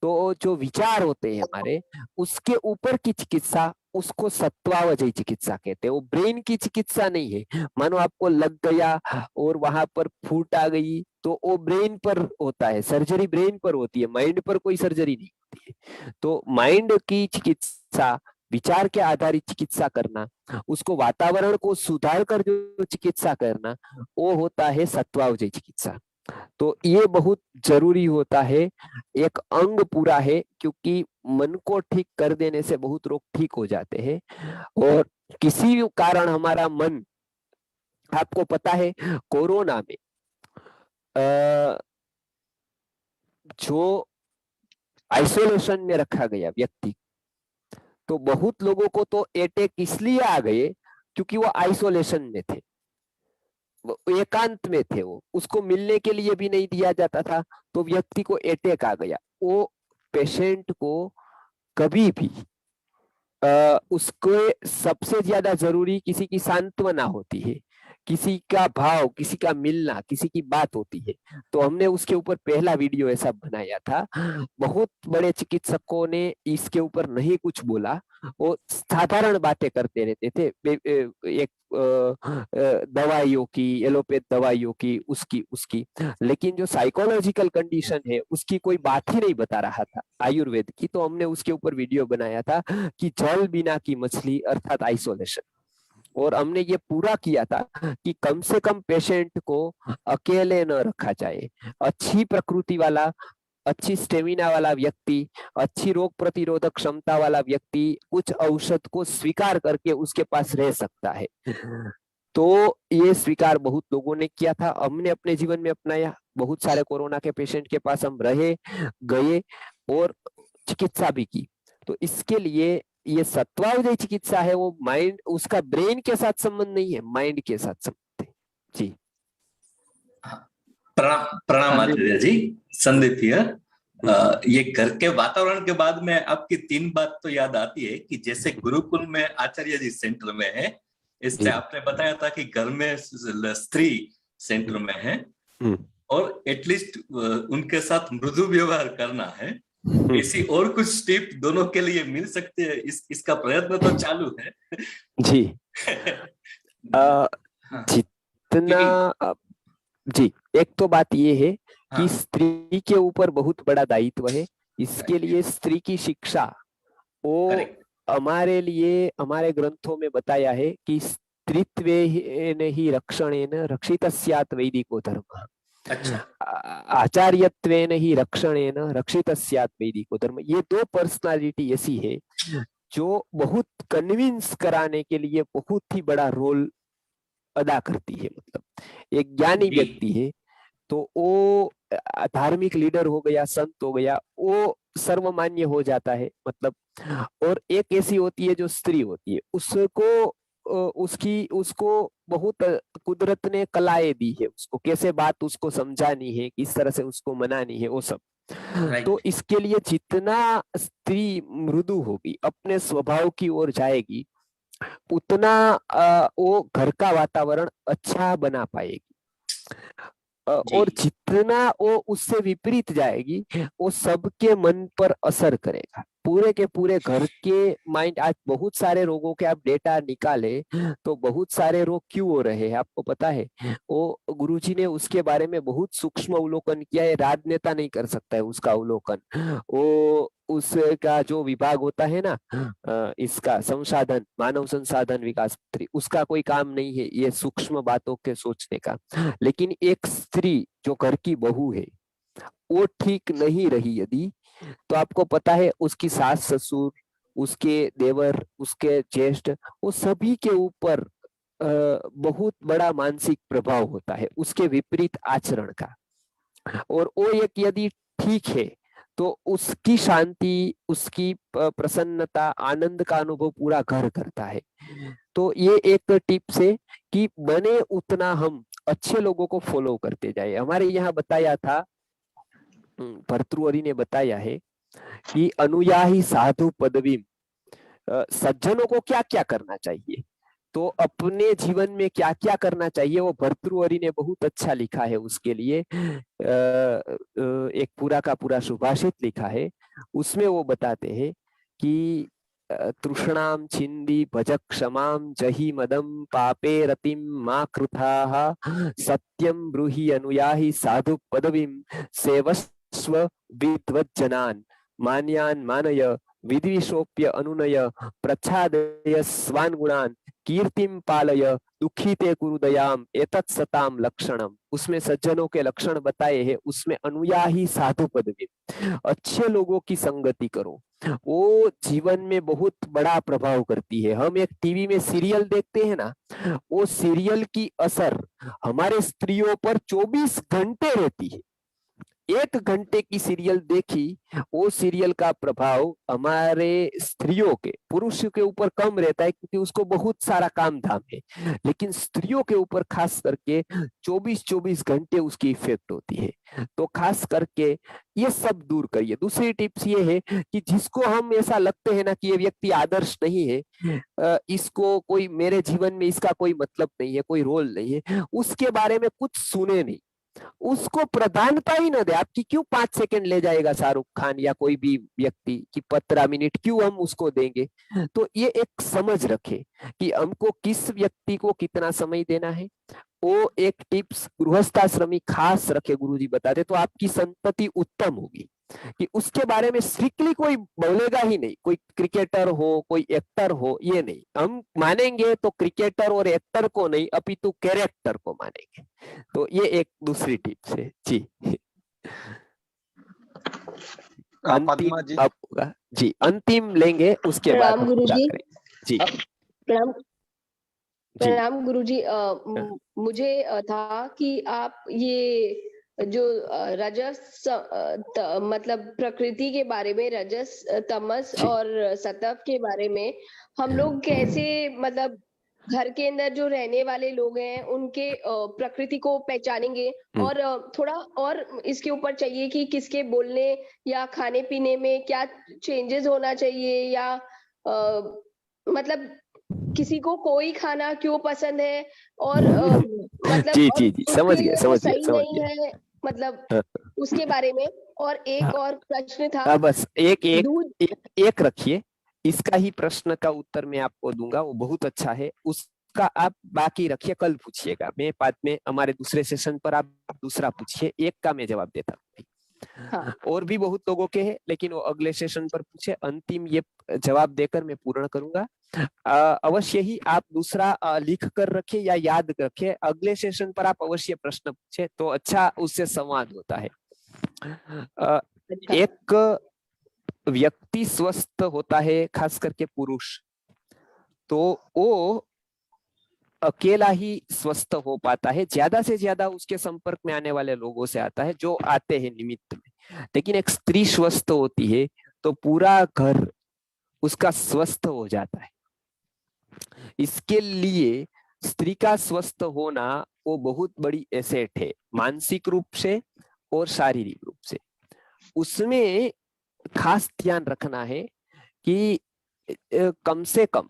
तो जो विचार होते हैं हमारे, उसके ऊपर की चिकित्सा, उसको सत्वावजयी चिकित्सा कहते हैं। वो ब्रेन की चिकित्सा नहीं है। मानो आपको लग गया और वहां पर फूट आ गई, तो वो ब्रेन पर होता है, सर्जरी ब्रेन पर होती है, माइंड पर कोई सर्जरी नहीं होती है। तो माइंड की चिकित्सा, विचार के आधारित चिकित्सा करना, उसको वातावरण को सुधार कर जो चिकित्सा करना, वो होता है सत्वावजयी चिकित्सा। तो ये बहुत जरूरी होता है, एक अंग पूरा है, क्योंकि मन को ठीक कर देने से बहुत रोग ठीक हो जाते हैं। और किसी भी कारण हमारा मन, आपको पता है कोरोना में जो आइसोलेशन में रखा गया व्यक्ति, तो बहुत लोगों को तो अटैक इसलिए आ गए क्योंकि वो आइसोलेशन में थे, वो एकांत में थे, वो उसको मिलने के लिए भी नहीं दिया जाता था, तो व्यक्ति को अटैक आ गया। वो पेशेंट को कभी भी उसको सबसे ज्यादा जरूरी किसी की सांत्वना होती है, किसी का भाव, किसी का मिलना, किसी की बात होती है। तो हमने उसके ऊपर पहला वीडियो ऐसा बनाया था। बहुत बड़े चिकित्सकों ने इसके ऊपर नहीं कुछ बोला, वो साधारण बातें करते रहते थे, एक दवाइयों की, एलोपैथ दवाइयों की, उसकी, लेकिन जो साइकोलॉजिकल कंडीशन है उसकी कोई बात ही नहीं बता रहा था आयुर्वेद की। तो हमने उसके ऊपर वीडियो बनाया था कि जल बिना की मछली अर्थात आइसोलेशन, और हमने ये पूरा किया था कि कम से कम पेशेंट को अकेले न रखा जाए। अच्छी प्रकृति वाला, अच्छी स्टेमिना वाला व्यक्ति, अच्छी रोग प्रतिरोधक क्षमता वाला व्यक्ति कुछ औषध को स्वीकार करके उसके पास रह सकता है। तो ये स्वीकार बहुत लोगों ने किया था, हमने अपने जीवन में अपनाया। बहुत सारे कोरोना के पेशेंट के पास हम रहे, गए और चिकित्सा भी की। तो इसके लिए ये सत्वावधि चिकित्सा है, वो माइंड, उसका ब्रेन के साथ संबंध नहीं है, माइंड के साथ संबंध है। जी प्रणाम आचार्य जी, संदीप हियर। ये घर के वातावरण के बाद में आपकी 3 बात तो याद आती है कि जैसे गुरुकुल में आचार्य जी सेंटर में है, इससे आपने बताया था कि घर में स्त्री सेंटर में है और एटलीस्ट उनके साथ मृदु व्यवहार करना है। ऐसी और कुछ टिप दोनों के लिए मिल सकते हैं? इसका प्रयत्न तो चालू है जी। जितना जी, एक तो बात ये है कि स्त्री के ऊपर बहुत बड़ा दायित्व है। इसके लिए स्त्री की शिक्षा, वो हमारे लिए हमारे ग्रंथों में बताया है कि स्त्रीत्वेन ही रक्षणेन रक्षितस्यात् वैदिको धर्मः। आचार्यत्वेन ही रक्षणेन रक्षितस्यात् वैदिको धर्मः। ये 2 पर्सनालिटी ऐसी है जो बहुत कन्विंस कराने के लिए बहुत ही बड़ा रोल अदा करती है। मतलब एक ज्ञानी व्यक्ति है तो वो धार्मिक लीडर हो गया, संत हो गया, वो सर्वमान्य हो जाता है मतलब। और एक ऐसी होती है जो स्त्री होती है, उसको बहुत कुदरत ने कलाएं दी है, उसको कैसे बात उसको समझानी है, किस तरह से उसको मनानी है, वो सब। तो इसके लिए जितना स्त्री मृदु होगी, अपने स्वभाव की ओर जाएगी, उतना वो घर का वातावरण अच्छा बना पाएगी। और जितना वो उससे विपरीत जाएगी, वो सबके मन पर असर करेगा, पूरे के पूरे घर के माइंड। आज बहुत सारे रोगों के आप डेटा निकाले तो बहुत सारे रोग क्यों हो रहे हैं आपको पता है? वो गुरुजी ने उसके बारे में बहुत सूक्ष्म अवलोकन किया है, राजनेता नहीं कर सकता है उसका अवलोकन। वो उसका जो विभाग होता है ना, इसका संसाधन, मानव संसाधन विकास मंत्री, उसका कोई काम नहीं है ये सूक्ष्म बातों के सोचने का। लेकिन एक स्त्री जो घर की बहू है, वो ठीक नहीं रही यदि, तो आपको पता है उसकी सास ससुर, उसके देवर, उसके ज्येष्ठ, वो सभी के ऊपर बहुत बड़ा मानसिक प्रभाव होता है उसके विपरीत आचरण का। और वो एक यदि ठीक है तो उसकी शांति, उसकी प्रसन्नता, आनंद का अनुभव पूरा घर करता है। तो ये एक टिप्स है कि बने उतना हम अच्छे लोगों को फॉलो करते जाए। हमारे यहाँ बताया था, भर्तृहरि ने बताया है कि अनुयायी साधु पदवी, सज्जनों को क्या क्या करना चाहिए, तो अपने जीवन में क्या क्या करना चाहिए, वो भर्तृहरि ने बहुत अच्छा लिखा है। उसके लिए एक पूरा का पूरा सुभाषित लिखा है। उसमें वो बताते हैं कि तृष्णाम छिंदी भज क्षमाम जहि मदम पापे रतिम मा कृथाः सत्यम ब्रूहि अनुयायी साधु पदवीं सेवस्व विद्वज्जनान् मान्यान् मानय विद्विषोप्य अनुनय प्रच्छादय स्वान् गुणान् कीर्तिम पालय दुखिते कुरुदयाम एतत् सताम लक्षणम। उसमें सज्जनों के लक्षण बताए हैं। उसमें अनुयायी साधु पदवी, अच्छे लोगों की संगति करो, वो जीवन में बहुत बड़ा प्रभाव करती है। हम एक टीवी में सीरियल देखते हैं ना, वो सीरियल की असर हमारे स्त्रियों पर 24 घंटे रहती है। 1 घंटे की सीरियल देखी, वो सीरियल का प्रभाव हमारे स्त्रियों के, पुरुषों के ऊपर कम रहता है क्योंकि उसको बहुत सारा काम धाम है, लेकिन स्त्रियों के ऊपर खास करके 24-24 घंटे उसकी इफेक्ट होती है। तो खास करके ये सब दूर करिए। दूसरी टिप्स ये है कि जिसको हम ऐसा लगते हैं ना कि ये व्यक्ति आदर्श नहीं है, इसको कोई, मेरे जीवन में इसका कोई मतलब नहीं है, कोई रोल नहीं है, उसके बारे में कुछ सुने नहीं, उसको प्रधानता ही न दे। आपकी क्यों 5 सेकंड ले जाएगा शाहरुख खान या कोई भी व्यक्ति की 15 मिनट क्यों हम उसको देंगे? तो ये एक समझ रखे कि हमको किस व्यक्ति को कितना समय देना है। वो एक टिप्स गृहस्थाश्रमी खास रखे, गुरुजी बताते, तो आपकी संतति उत्तम होगी कि उसके बारे में स्ट्रिक्टली कोई बोलेगा ही नहीं। कोई क्रिकेटर हो, कोई एक्टर हो, ये नहीं, हम मानेंगे तो क्रिकेटर और एक्टर को नहीं, अपितु कैरेक्टर को मानेंगे। तो ये एक दूसरी टिप्स है जी। पद्मा जी। अब होगा जी, अंतिम लेंगे, उसके बाद प्रणाम हम गुरुजी। पूरा करेंगे जी। प्रणाम गुरुजी। मुझे था कि आप ये जो रजस मतलब प्रकृति के बारे में, रजस, तमस और सत्व के बारे में हम लोग कैसे, मतलब घर के अंदर जो रहने वाले लोग हैं उनके प्रकृति को पहचानेंगे, और थोड़ा और इसके ऊपर चाहिए कि किसके बोलने या खाने पीने में क्या चेंजेस होना चाहिए, या मतलब किसी को कोई खाना क्यों पसंद है, और मतलब जी और जी जी, समझ उसके गए लिए वो समझ गए सही समझ नहीं गए। है, मतलब उसके बारे में। और एक और प्रश्न था, बस एक दूध। एक रखिए, इसका ही प्रश्न का उत्तर मैं आपको दूंगा, वो बहुत अच्छा है, उसका आप बाकी रखिए, कल पूछिएगा। मैं बाद में हमारे दूसरे सेशन पर आप दूसरा पूछिए, एक का मैं जवाब देता हूँ। हाँ। और भी बहुत लोगों के हैं, लेकिन वो अगले सेशन पर पूछे। अंतिम ये जवाब देकर मैं पूर्ण करूंगा। अवश्य ही आप दूसरा लिख कर रखे या याद रखे, अगले सेशन पर आप अवश्य प्रश्न पूछे तो अच्छा उससे संवाद होता है। एक व्यक्ति स्वस्थ होता है, खास करके पुरुष, तो वो अकेला ही स्वस्थ हो पाता है, ज्यादा से ज्यादा उसके संपर्क में आने वाले लोगों से आता है जो आते हैं निमित्त में। लेकिन एक स्त्री स्वस्थ होती है तो पूरा घर उसका स्वस्थ हो जाता है। इसके लिए स्त्री का स्वस्थ होना वो बहुत बड़ी एसेट है, मानसिक रूप से और शारीरिक रूप से। उसमें खास ध्यान रखना है कि कम से कम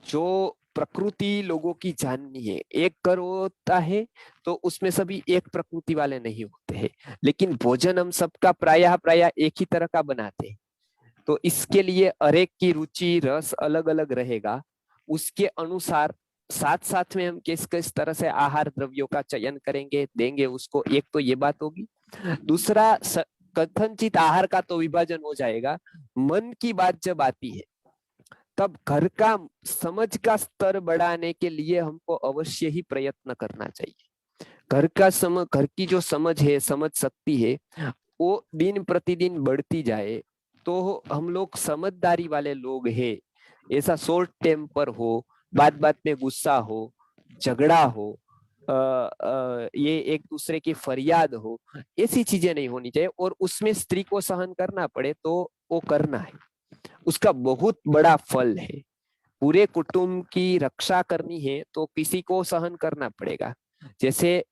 जो प्रकृति लोगों की जाननी है, एक घर होता है तो उसमें सभी एक प्रकृति वाले नहीं होते हैं, लेकिन भोजन हम सबका प्रायः एक ही तरह का बनाते हैं। तो इसके लिए हर एक की रुचि रस अलग अलग रहेगा, उसके अनुसार साथ साथ में हम किस किस तरह से आहार द्रव्यों का चयन करेंगे, देंगे उसको। एक तो ये बात होगी। दूसरा, कथनचित आहार का तो विभाजन हो जाएगा। मन की बात जब आती है तब घर का समझ का स्तर बढ़ाने के लिए हमको अवश्य ही प्रयत्न करना चाहिए। घर की जो समझ है, समझ सकती है, वो दिन प्रतिदिन बढ़ती जाए तो हम लोग समझदारी वाले लोग हैं। ऐसा शॉर्ट टेम्पर हो, बात बात में गुस्सा हो, झगड़ा हो, ये एक दूसरे की फरियाद हो, ऐसी चीजें नहीं होनी चाहिए। और उसमें स्त्री को सहन करना पड़े तो वो करना है, उसका बहुत बड़ा फल है। पूरे कुटुंब की रक्षा करनी है तो किसी को सहन करना पड़ेगा। जैसे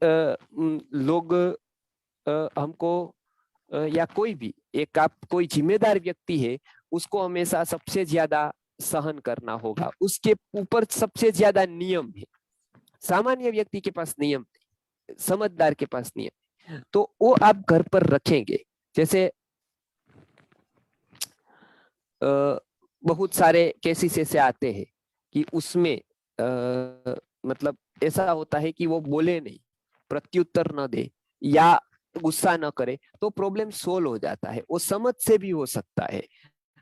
लोग हमको या कोई भी एक आप कोई जिम्मेदार व्यक्ति है, उसको हमेशा सबसे ज्यादा सहन करना होगा, उसके ऊपर सबसे ज्यादा नियम है। सामान्य व्यक्ति के पास नियम नहीं, समझदार के पास नियम है, तो वो आप घर पर रखेंगे। जैसे बहुत सारे केसेस ऐसे आते हैं कि उसमें मतलब ऐसा होता है कि वो बोले नहीं, प्रत्युत्तर न दे या गुस्सा न करे तो प्रॉब्लम सोल्व हो जाता है। वो समझ से भी हो सकता है।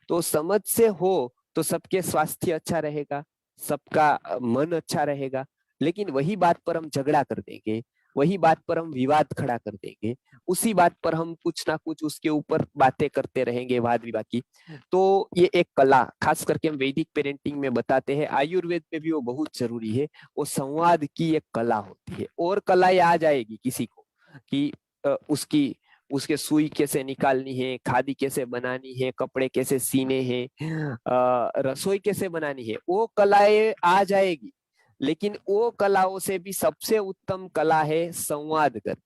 तो समझ से हो तो सबके स्वास्थ्य अच्छा रहेगा, सबका मन अच्छा रहेगा। लेकिन वही बात पर हम झगड़ा कर देंगे, वही बात पर हम विवाद खड़ा कर देंगे, उसी बात पर हम कुछ ना कुछ उसके ऊपर बातें करते रहेंगे, वाद विवाद की। तो ये एक कला, खास करके हम वैदिक पेरेंटिंग में बताते हैं, आयुर्वेद में भी वो बहुत जरूरी है। वो संवाद की एक कला होती है। और कला आ जाएगी किसी को कि उसकी उसके सुई कैसे निकालनी है, खादी कैसे बनानी है, कपड़े कैसे सीने हैं, रसोई कैसे बनानी है, वो कलाएं आ जाएगी। लेकिन वो कलाओं से भी सबसे उत्तम कला है संवाद करना।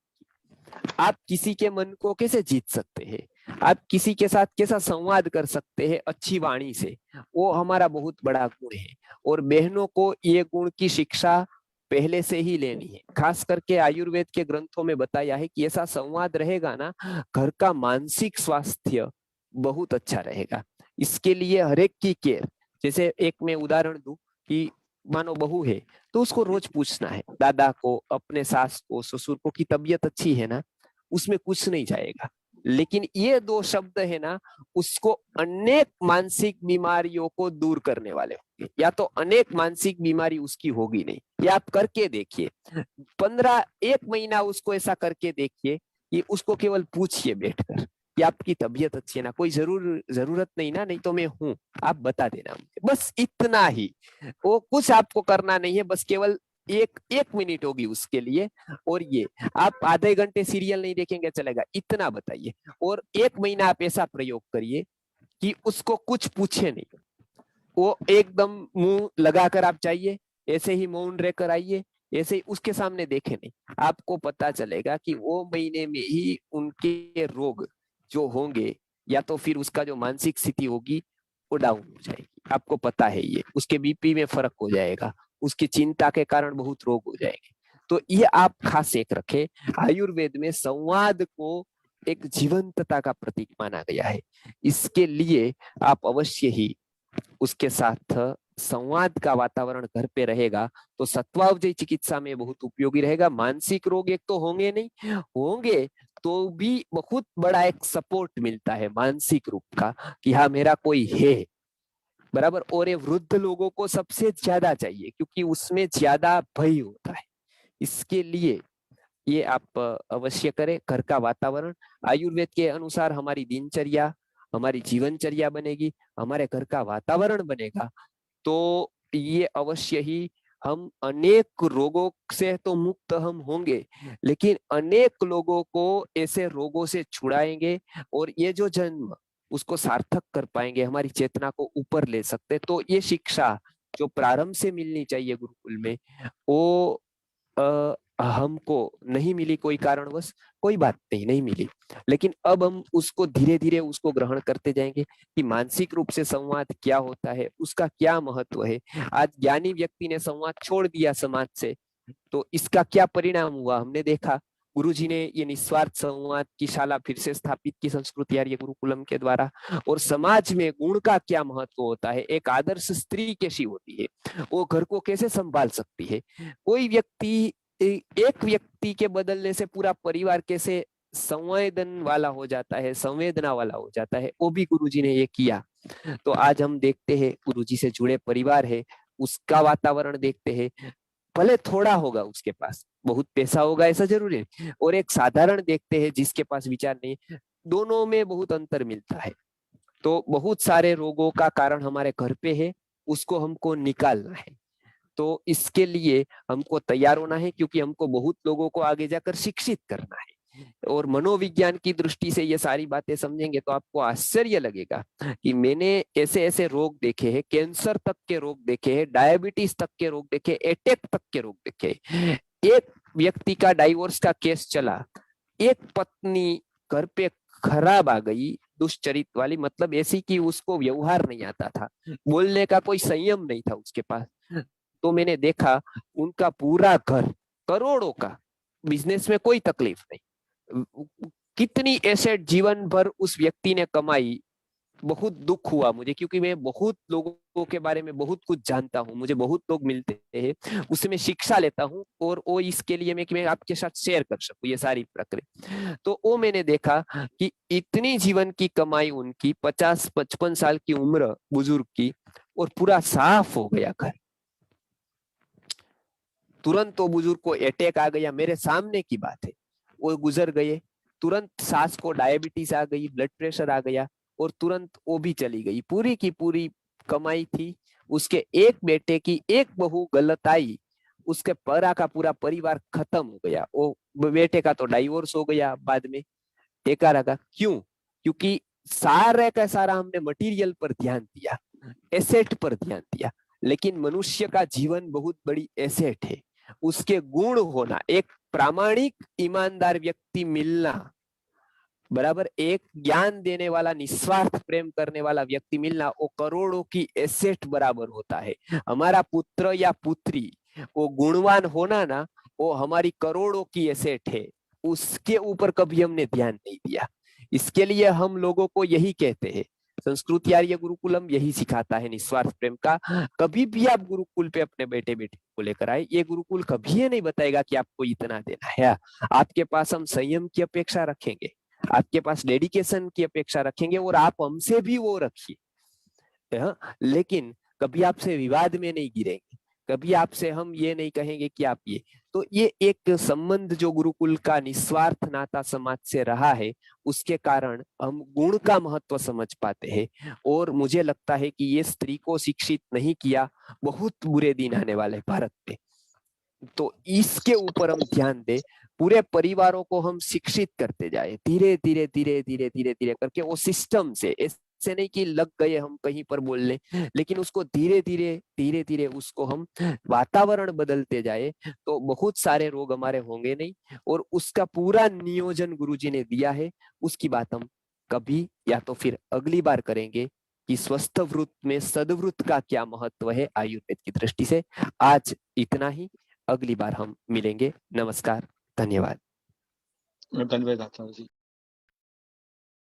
आप किसी के मन को कैसे जीत सकते हैं, आप किसी के साथ कैसा संवाद कर सकते हैं अच्छी वाणी से, वो हमारा बहुत बड़ा गुण है। और बहनों को ये गुण की शिक्षा पहले से ही लेनी है। खास करके आयुर्वेद के ग्रंथों में बताया है कि ऐसा संवाद रहेगा ना, घर का मानसिक स्वास्थ्य बहुत अच्छा रहेगा। इसके लिए हर एक की केयर, जैसे एक मैं उदाहरण दूं कि मानो बहू है तो उसको रोज पूछना है, दादा को, अपने सास को, ससुर को कि तबीयत अच्छी है ना, उसमें कुछ नहीं जाएगा। लेकिन ये दो शब्द है ना, उसको अनेक मानसिक बीमारियों को दूर करने वाले होंगे। या तो अनेक मानसिक बीमारी उसकी होगी नहीं। ये आप करके देखिए, 1 महीना उसको ऐसा करके देखिए कि उसको केवल पूछिए बैठकर कि आपकी तबीयत अच्छी है ना, कोई जरूरत नहीं ना, नहीं तो मैं हूं, आप बता देना मुझे, बस इतना ही। वो कुछ आपको करना नहीं है, बस केवल एक मिनट होगी उसके लिए। और ये आप आधे घंटे सीरियल नहीं देखेंगे चलेगा, इतना बताइए। और 1 महीना आप ऐसा प्रयोग करिए कि उसको कुछ पूछे नहीं, वो एकदम मुंह लगाकर आप जाइए, ऐसे ही मौन रहकर आइए, ऐसे ही उसके सामने देखे नहीं। आपको पता चलेगा कि वो महीने में ही उनके रोग जो होंगे, या तो फिर उसका जो मानसिक स्थिति होगी वो डाउन हो जाएगी। आपको पता है ये, उसके बीपी में फर्क हो जाएगा, उसकी चिंता के कारण बहुत रोग हो जाएंगे। तो ये आप खास एक रखें, आयुर्वेद में संवाद को एक जीवंतता का प्रतीक माना गया है। इसके लिए आप अवश्य ही उसके साथ संवाद का वातावरण घर पे रहेगा तो सत्वावजयी चिकित्सा में बहुत उपयोगी रहेगा। मानसिक रोग एक तो होंगे नहीं, होंगे तो भी बहुत बड़ा एक सपोर्ट मिलता है मानसिक रूप का कि हाँ मेरा कोई है, बराबर। और ये वृद्ध लोगों को सबसे ज्यादा चाहिए क्योंकि उसमें ज्यादा भय होता है। इसके लिए ये आप अवश्य करें। घर का वातावरण आयुर्वेद के अनुसार हमारी दिनचर्या, हमारी जीवनचर्या बनेगी, हमारे घर का वातावरण बनेगा तो ये अवश्य ही हम अनेक रोगों से तो मुक्त हम होंगे, लेकिन अनेक लोगों को ऐसे रोगों से छुड़ाएंगे और ये जो जन्म उसको सार्थक कर पाएंगे, हमारी चेतना को ऊपर ले सकते। तो ये शिक्षा जो प्रारंभ से मिलनी चाहिए गुरुकुल में, वो हमको नहीं मिली कोई कारणवश, कोई बात नहीं मिली, लेकिन अब हम उसको धीरे धीरे उसको ग्रहण करते जाएंगे कि मानसिक रूप से संवाद क्या होता है, उसका क्या महत्व है। आज ज्ञानी व्यक्ति ने संवाद छोड़ दिया समाज से तो इसका क्या परिणाम हुआ हमने देखा। गुरुजी ने ये निस्वार्थ संवाद की शाला फिर से स्थापित की संस्कृति आर्य गुरुकुलम के द्वारा। और समाज में गुण का क्या महत्व होता है, एक आदर्श स्त्री कैसी होती है, वो घर को कैसे संभाल सकती है, कोई व्यक्ति, एक व्यक्ति के बदलने से पूरा परिवार कैसे संवेदन वाला हो जाता है, संवेदना वाला हो जाता है, वो भी गुरुजी ने ये किया। तो आज हम देखते हैं गुरुजी से जुड़े परिवार है, उसका वातावरण देखते हैं, भले थोड़ा होगा उसके पास, बहुत पैसा होगा ऐसा जरूरी है, और एक साधारण देखते हैं जिसके पास विचार नहीं, दोनों में बहुत अंतर मिलता है। तो बहुत सारे रोगों का कारण हमारे घर पे है, उसको हमको निकालना है। तो इसके लिए हमको तैयार होना है क्योंकि हमको बहुत लोगों को आगे जाकर शिक्षित करना है। और मनोविज्ञान की दृष्टि से ये सारी बातें समझेंगे तो आपको आश्चर्य लगेगा कि मैंने ऐसे ऐसे रोग देखे हैं, कैंसर तक के रोग देखे हैं, डायबिटीज तक के रोग देखे, अटैक तक के रोग देखे। एक व्यक्ति का डाइवोर्स का केस चला, एक पत्नी घर पे खराब आ गई, दुष्चरित वाली, मतलब ऐसी कि उसको व्यवहार नहीं आता था, बोलने का कोई संयम नहीं था उसके पास। तो मैंने देखा उनका पूरा घर, करोड़ों का बिजनेस में कोई तकलीफ नहीं, कितनी एसेट जीवन भर उस व्यक्ति ने कमाई। बहुत दुख हुआ मुझे क्योंकि मैं बहुत लोगों के बारे में बहुत कुछ जानता हूँ, मुझे बहुत लोग मिलते हैं, उससे मैं शिक्षा लेता हूँ और वो इसके लिए मैं कि मैं आपके साथ शेयर कर सकूं ये सारी प्रक्रिया। तो वो मैंने देखा कि इतनी जीवन की कमाई उनकी, 50-55 साल की उम्र बुजुर्ग की, और पूरा साफ हो गया घर। तुरंत वो बुजुर्ग को अटैक आ गया, मेरे सामने की बात है, वो गुजर गए। तुरंत सास को डायबिटीज आ गई, ब्लड प्रेशर आ गया और तुरंत वो भी चली गई। पूरी की पूरी कमाई थी, उसके एक बेटे की एक बहू गलत आई, उसके पूरा का पूरा परिवार खत्म हो गया। वो बेटे का तो डाइवोर्स हो गया बाद में, एकारा का क्यों? क्योंकि सारे का सारा हमने मटेरियल पर ध्यान दिया, एसेट पर ध्यान दिया, लेकिन मनुष्य का जीवन बहुत बड़ी एसेट है। उसके गुण होना, एक प्रामाणिक ईमानदार व्यक्ति मिलना, बराबर एक ज्ञान देने वाला, निस्वार्थ प्रेम करने वाला व्यक्ति मिलना, वो करोड़ों की एसेट बराबर होता है। हमारा पुत्र या पुत्री वो गुणवान होना ना, वो हमारी करोड़ों की एसेट है। उसके ऊपर कभी हमने ध्यान नहीं दिया। इसके लिए हम लोगों को यही कहते हैं, संस्कृति आर्य गुरुकुलम यही सिखाता है निस्वार्थ प्रेम का। कभी भी आप गुरुकुल पे अपने बेटे बेटी को लेकर आए, ये गुरुकुल कभी ये नहीं बताएगा कि आपको इतना देना है। आपके पास हम संयम की अपेक्षा रखेंगे, आपके पास डेडिकेशन की अपेक्षा रखेंगे, और आप हमसे भी वो रखिए, लेकिन कभी आपसे विवाद में नहीं गिरेंगे, कभी आपसे हम ये नहीं कहेंगे कि आप ये। तो ये एक संबंध जो गुरुकुल का निस्वार्थ नाता समाज से रहा है, उसके कारण हम गुण का महत्व समझ पाते हैं। और मुझे लगता है कि ये स्त्री को शिक्षित नहीं किया, बहुत बुरे दिन आने वाले भारत पे। तो इसके ऊपर हम ध्यान दें, पूरे परिवारों को हम शिक्षित करते जाए, धीरे धीरे धीरे धीरे धीरे धीरे करके, वो सिस्टम से, ऐसे नहीं कि लग गए हम कहीं पर बोलने, लेकिन उसको धीरे धीरे धीरे धीरे उसको हम वातावरण बदलते जाए, तो बहुत सारे रोग हमारे होंगे नहीं। और उसका पूरा नियोजन गुरुजी ने दिया है, उसकी बात हम कभी या तो फिर अगली बार करेंगे कि स्वस्थ वृत्त में सद्वृत्त का क्या महत्व है आयुर्वेद की दृष्टि से। आज इतना ही, अगली बार हम मिलेंगे। नमस्कार, धन्यवाद। धन्यवाद जी।